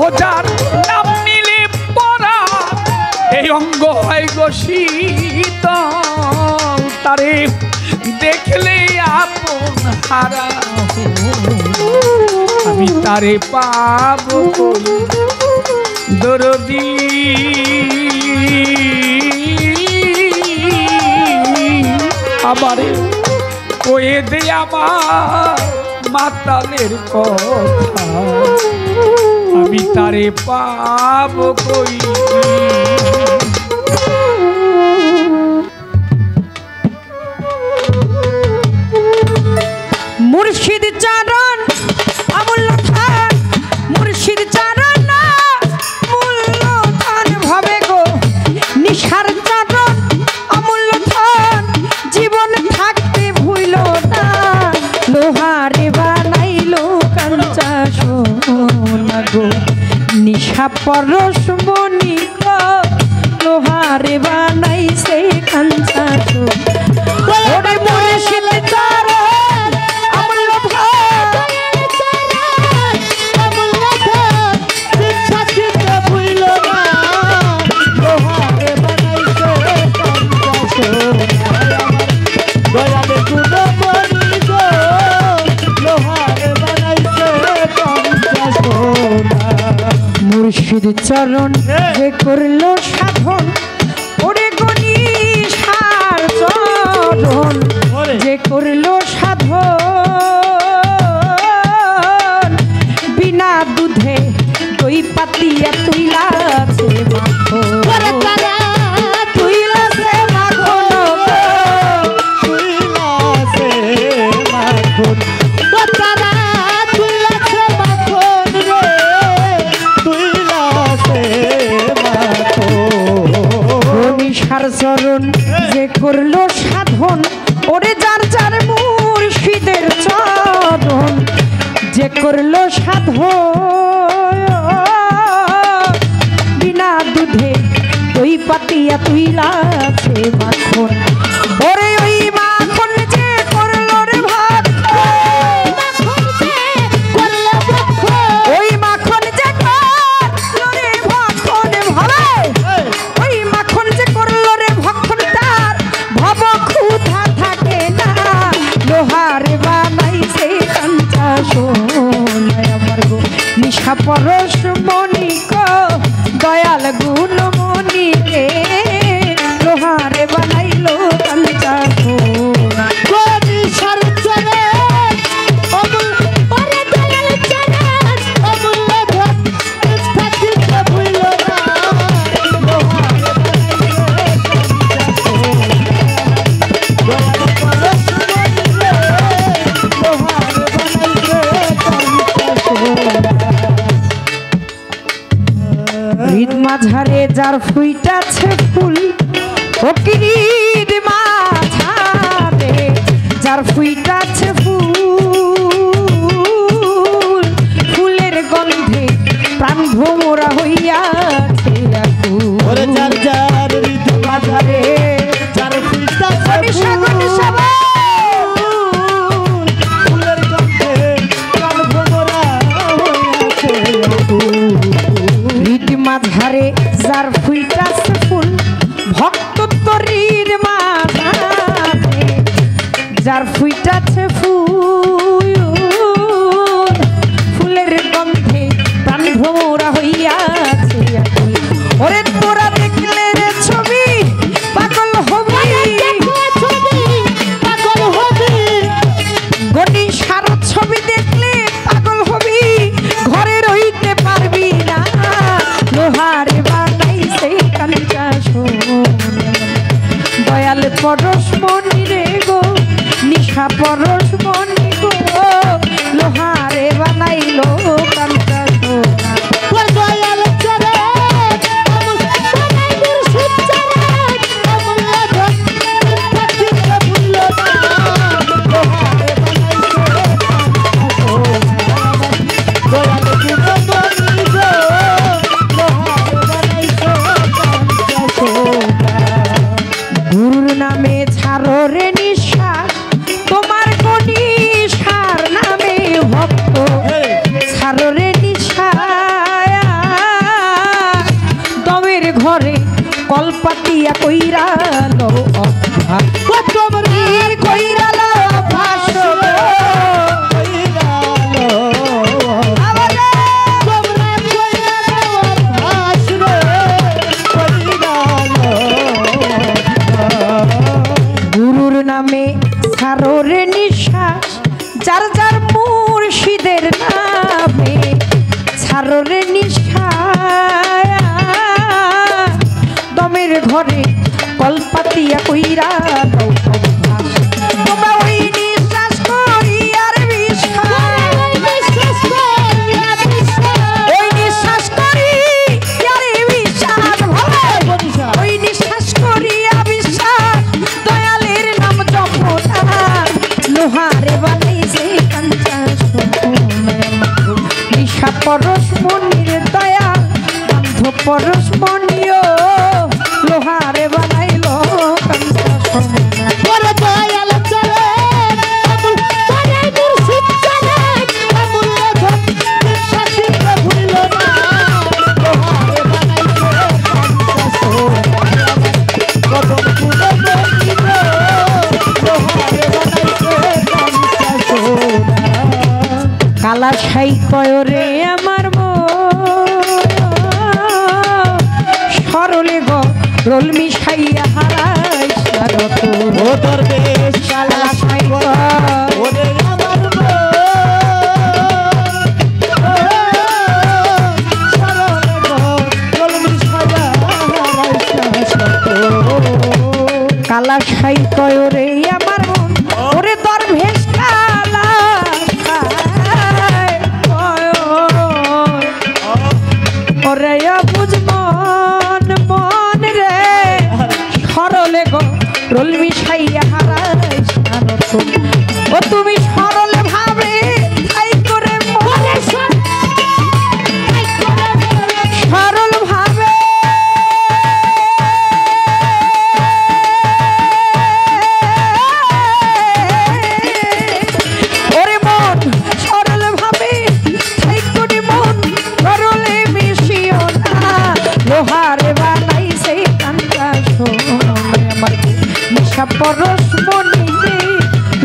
ও যার নাম নিলে পরা এই অঙ্গ হয় গো শীতল, তারে দেখলে আপন হারা আমি তারে পাবো দরদি। আবার কয়ে দে আমার মাতালের কথা আমি তারে পাবো কই। মুর্শিদ চরণ অমূল্য ধন, মুর্শিদ চরণ অমূল্য ধন ভাবে গো নিশার চরণ অমূল্য ধন, জীবন থাকতে ভুইল না লোহারে বানাইলো কাঞ্চা সোনা গো নিশা পরশ বণিক লোহারে বানাইছে কাঞ্চা সোনা। ওরে মুর্শিদ চরণ অমূল্য ধন, অমূল্য ধন থাকতে ভুইল না লোহারে বানাইছে কাঞ্চা সোনা। দয়ালে গুণমণি গো লোহারে বানাইছে কাঞ্চা সোনা। মুর্শিদ চরণ যে করলো সাধন, ওরে গণিসার চরণ যে করলো সাধন, বিনা দুধে দই পাতিয়া তুইলাছে মাখন, তুইলাছে মাখন তুইলাছে মাখন, ও তারা তুইলাছে মাখন রে, তুইলাছে মাখন। গণিসার চরণ যে করলো সাধন, ওরে যার যার মুর্শিদের চরণ যে করলো সাধন, বিনা দুধে দই পাতিয়া তুইলাছে মাখন। ওরে ওই মাখন যে করলো রে ভাত, ওই মাখন যে করলো রে ভক্ষণ ভাবে, ওই মাখন যে করলো রে ভক্ষণ তার ভব ক্ষুধা থাকে না লোহারে বানাইছে কাঞ্চা সোনা। আমার গো নিশা পরশ বণিক দয়াল গুণমণি রে লোহারে বানাইলো কাঞ্চা সোনা। গণিসার চরণ ওরে দয়াল চরণ অমূল্য ধন থাকতে ভুইল না লোহারে বানাইছে কাঞ্চা সোনা। দয়াল পরশ হৃদ মাঝারে যার ফুইটাছে ফুল, ও হৃদ মাঝারে যার ফুইটাছে ফুল, ফুলের গন্ধে প্রাণ ভোমরা হইয়াছে আকুল। ওরে যার যার হৃদ মাঝারে যার ফুইটাছে ফুলের গন্ধে প্রাণ ভোমরা হইয়াছে আকুল। হৃদ মাঝারে যার ফুইটাছে ফুল, ভক্ত তরির মাঝারে যার ফুইটাছে পরশমণীয় লোহারে বানাইলো কাঞ্চা সোনা ওরে দয়াল চলে আবুল ওরে মুর্শিদ চলে আবুল ধন বিশ্বাসীকে ভুলিল না লোহারে বানাইছে কাঞ্চা সোনা কদম ফুলে বলিল লোহারে বানাইছে কাঞ্চা সোনা কালা ছাই কয়রে আমার সরলে গো রোল মিশাইয়া হারাই সারত ও দরবেশ কালা ছাই ওরে আমার কালা ছাই কয়রে আমার মন ওরে দরবেশ কালা ছাই কয় ওরে বুঝ মন মন রে সরলে গো রোল মিশাইয়া হারাই সারত ও তুমি সরলে ভাবে তাই করে মনে সরল ভাবে ওরে মন সরল ভাবে তাই করে মন সরলে মিশিও না লোহারে বানাইছে কাঞ্চা সোনা আমার নিশা পরশমণি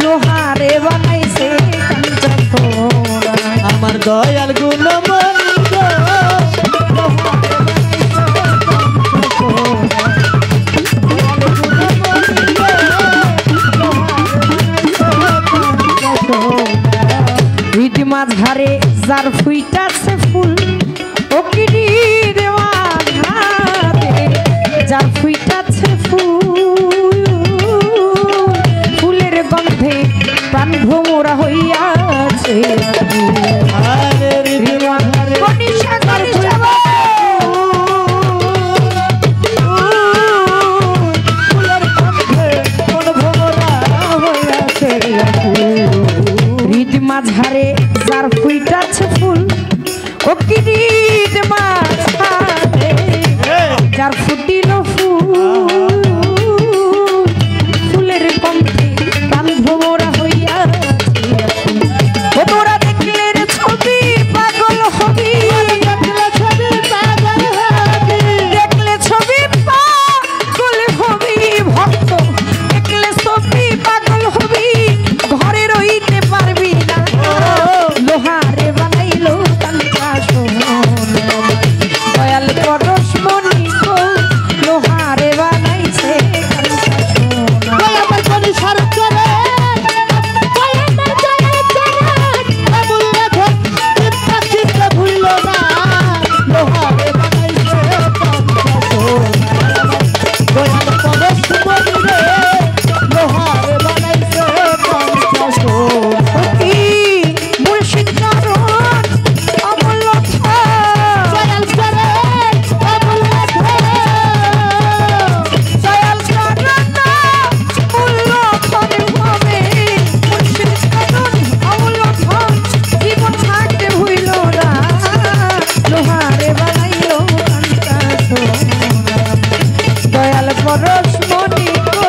লোহারে বানাইছে কাঞ্চা সোনা আমার দয়াল গুণমণি গো লোহারে হৃদ মাঝারে যার ফুইটাছে ফুল ও কিরির মাঝারে যার ফুইটাছে ফুল ফুলের গন্ধে প্রাণ ভ্রমরা হইয়াছে আরে রিদি মাঝারে কনিশা কনিশা ফুলের গন্ধে মন ভোমরা হইয়াছে হৃদ মাঝারে যার ফুইটাছে ফুল ও কিরির মাঝারে যার ফুটিল ফুল ফুলের গন্ধে প্রাণ ভ্রমরা হইয়াছে ও তোরা দেখলে রে ছবি পাগল হবি দেখলে ছবি পাগল হবি দেখলে ছবি পাগল হবি ভক্ত দেখলে ছবি পাগল হবি ঘরে রইতে পারবি না লোহারে বানাইলো কাঞ্চা সোনা দয়াল পরশমণি গো লোহারে বানাইছে কাঞ্চা সোনা আমার কোন শরৎ করে আমার জয় চলে আবুল ধন বিশ্বাসীকে ভুলিল না লোহারে বানাইছে কাঞ্চা সোনা দয়াল পরশমণি রে লোহারে বানাইছে কাঞ্চা সোনা কি মুর্শিদ চরণ অমূল্য দয়াল করে আবুল ধন দয়াল চরণ অমূল্য হবে মুর্শিদ চরণ অমূল্য জীবন থাকতে ভুইল না লোহারে বানাইলো কাঞ্চা সোনা দয়াল পরশমণি গো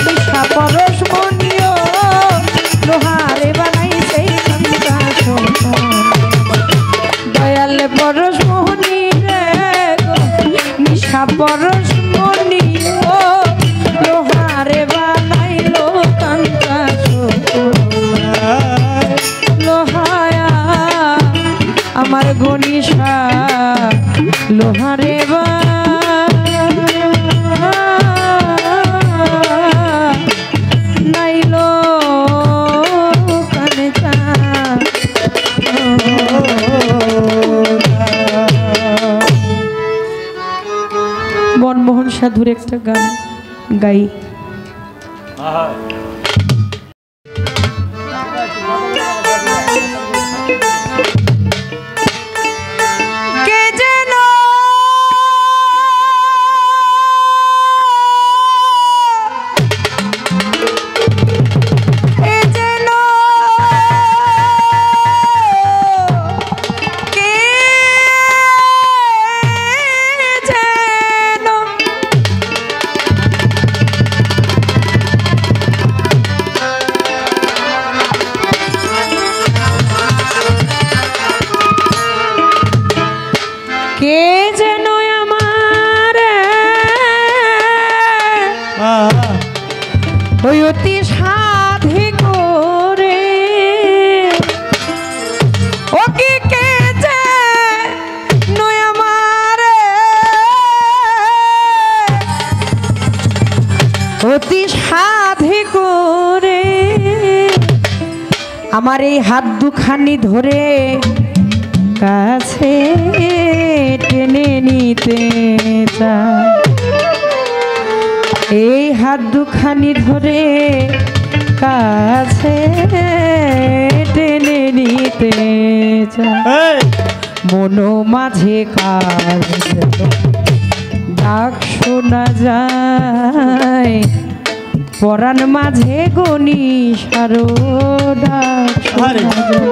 নিশা পরশমণিও লোহারে বানাইছে কাঞ্চা সোনা দয়াল পরশমণি রে গো নিশা পরশমণি ও লোহারে বানাইলো কাঞ্চা সোনা লোহায়া আমার গনিশা লোহারে নাইলো কাঞ্চা মনমোহন সাধুর একটা গান গাই কে যেন কে আমার এই হাত দুখানি ধরে কাছে টেনে নিতে চায়, এই হাত দুখানি ধরে কাছে টেনে নিতে চায়। মনো মাঝে কার ডাক শোনা যায়, পরাণ মাঝে গনিশারো ডাক শোনা যায়।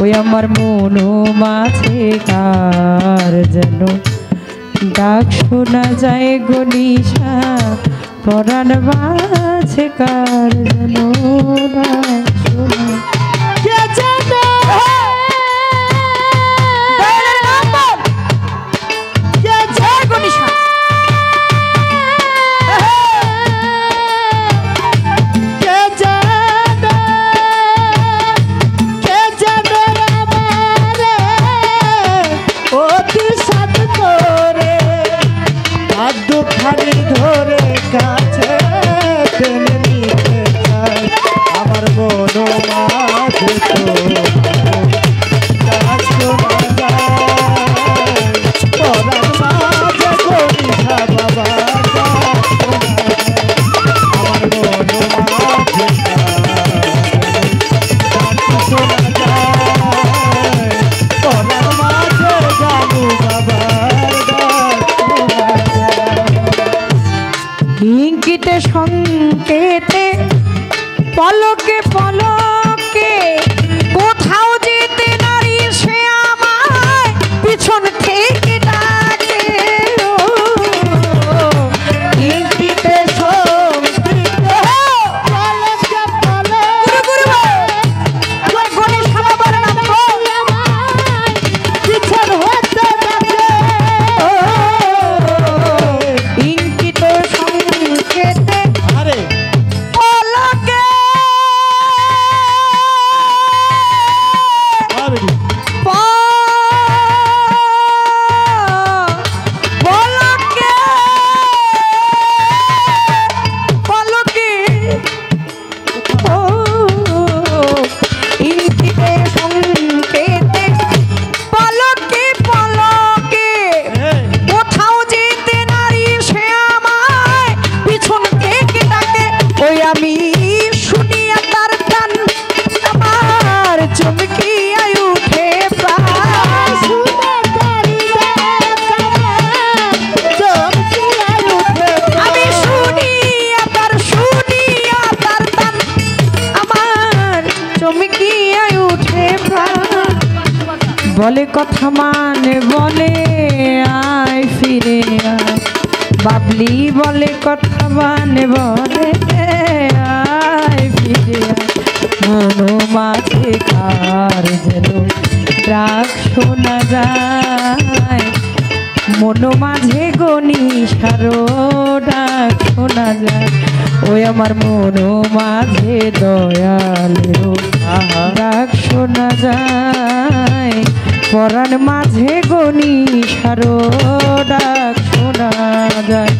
ওই আমার মনো মাঝে কার যেন ডাক শোনা যায় গনিশা, পরাণ মাঝে কার যেন ডাক শোনা দুখানি ধরে কাছে টেনে নিতে চাই, আমার মন মাঝে তো ডাক শোনা যায়, পরাণ মাঝে গনিশা বাবা ডাক শোনা যায়, আমার মন মাঝে ডাক শোনা যায়, পরাণ মাঝে গানু বাবা ইঙ্গিতে সংকেতে পলকে পলকে কোথাও যেতে নারী সে আমায় পিছন থেকে ডাকে। ইঙ্গিতে সংকেতে পলকে পলকে পিছন হতে ডাকে। ইঙ্গিত সংকেতে আরে পলকে পলকে পলকে ও ইঙ্গিতে সংকেতে পলকে পলকে কোথাও যেতে নারী সে আমায় পিছন থেকে ডাকে। ওই আমি শুনিয়া তার টান আমার চমকিয়া উঠে প্রাণ, আমি শুনিয়া তার টান আমার চমকিয়া উঠে প্রাণ। বলে কথা মানে বলে আয় ফিরে আয়, বাবলি বলে কথা মানে বলে আয় ফিরে আয়, মনো মাঝে কার যেন ডাক শোনা যায়, মনো মাঝে গনিশারো ডাক শোনা যায়। ওই আমার মনো মাঝে দয়ালেরও ডাক শোনা যায়, পরাণ মাঝে গনিশারো ডাক শোনা যায়।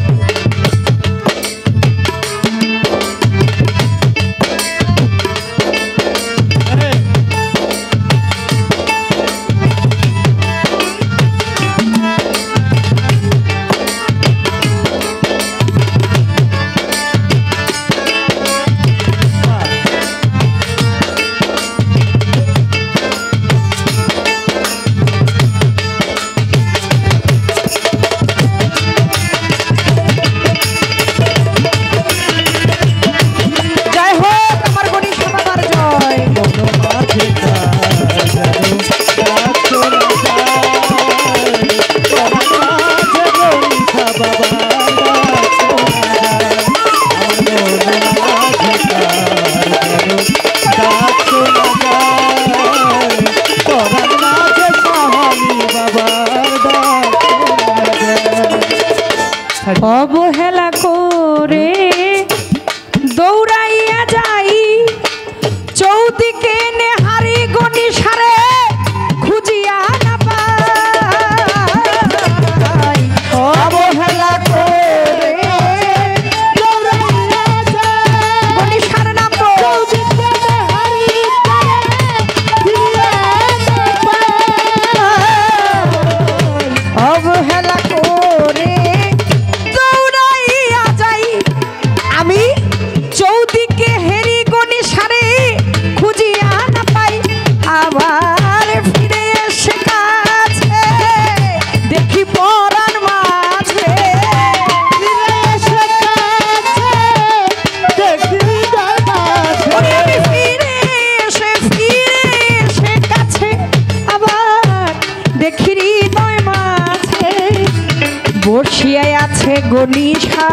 গনিশা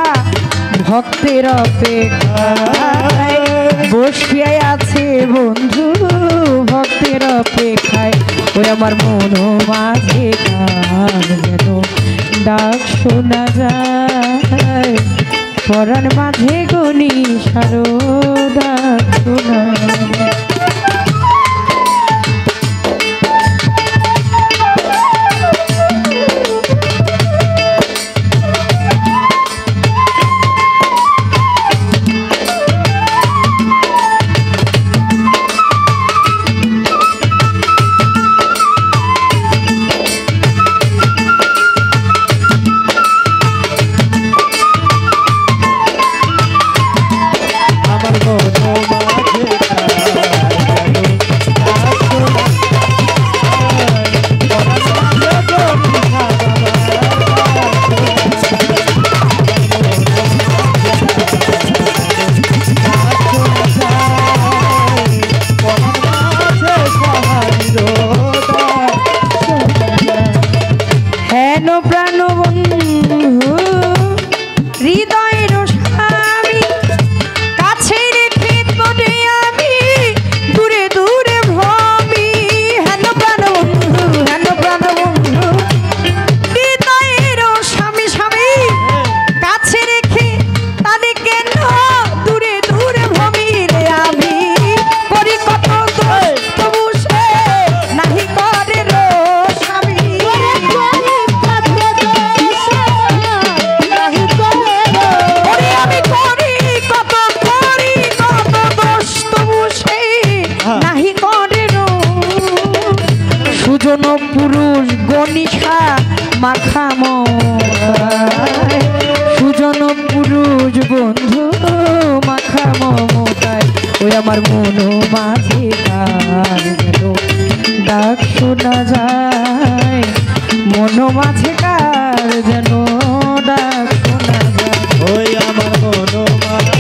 ভক্তের অপেক্ষায় বসিয়া আছে বন্ধু ভক্তের অপেক্ষায় ওই আমার মন মাঝে কার যেন ডাক শোনা যায় পরাণ মাঝে গনিশার ডাক শোনা যায়। পুরুষ গনিশা মাখাম সুজন পুরুষ বন্ধু মাখাম মোটায় ওই আমার মন মাঝে কার যেন ডাক শোনা যায় মন মাঝে কার যেন ডাক শোনা যায় ওই আমার মন মাঝে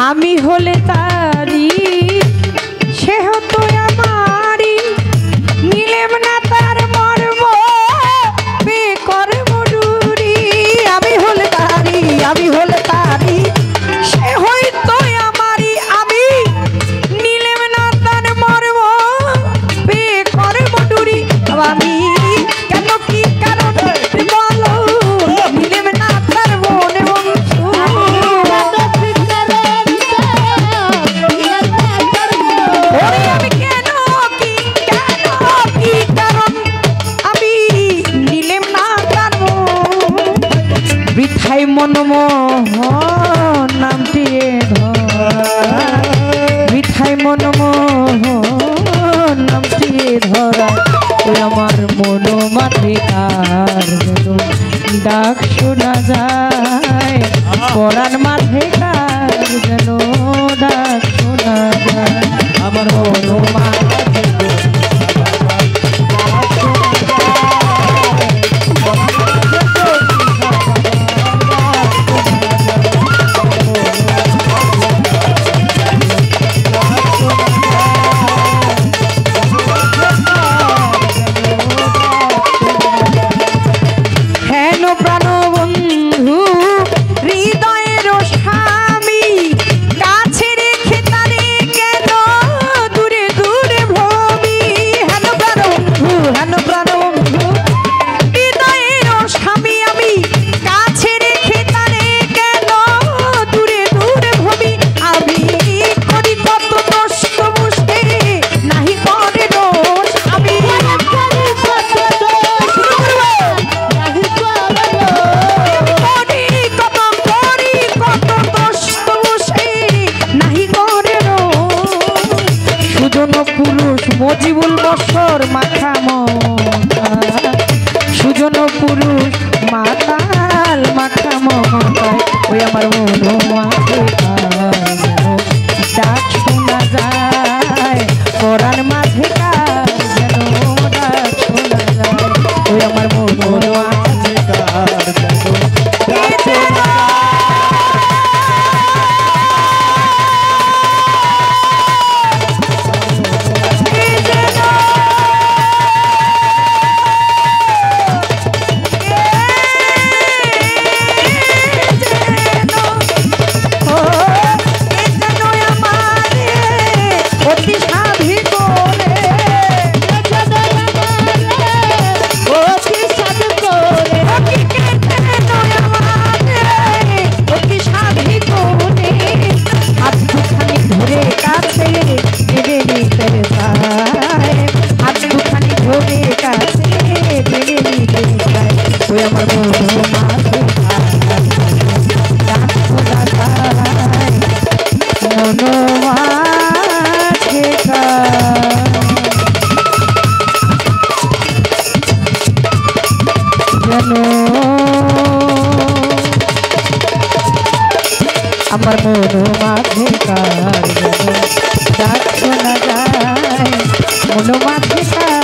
আমি হলে তারি সে হতো আমারি নিলেম না তার মর্ম বেকর মরুরি আমি হলে তারি সে হইতো আমারি আমি নিলেম না তার মর্ম বেকর মরুরি আমি কেন কি কারণ বলো নিলেম না তার মনে বন্ধু বৃথাই মনমোহন নামটি বৃথাই মনমোহন নামটি ধরা ওই আমার মন মাঝে কার যেন ডাক শোনা যায় পরাণ মাঝে কার যেন ডাক শোনা যায় আমার মন মাঝে মজিবুল বছর মাখাম সুজন পুরুষ মাতাল মাখাম ওই আমার মন মাঝে ডাক শোনা যায় পরাণ মাঝে কার যেন আমার মনো মাঝে কার যেন ডাক শোনা যায়, মনো মাঝে কার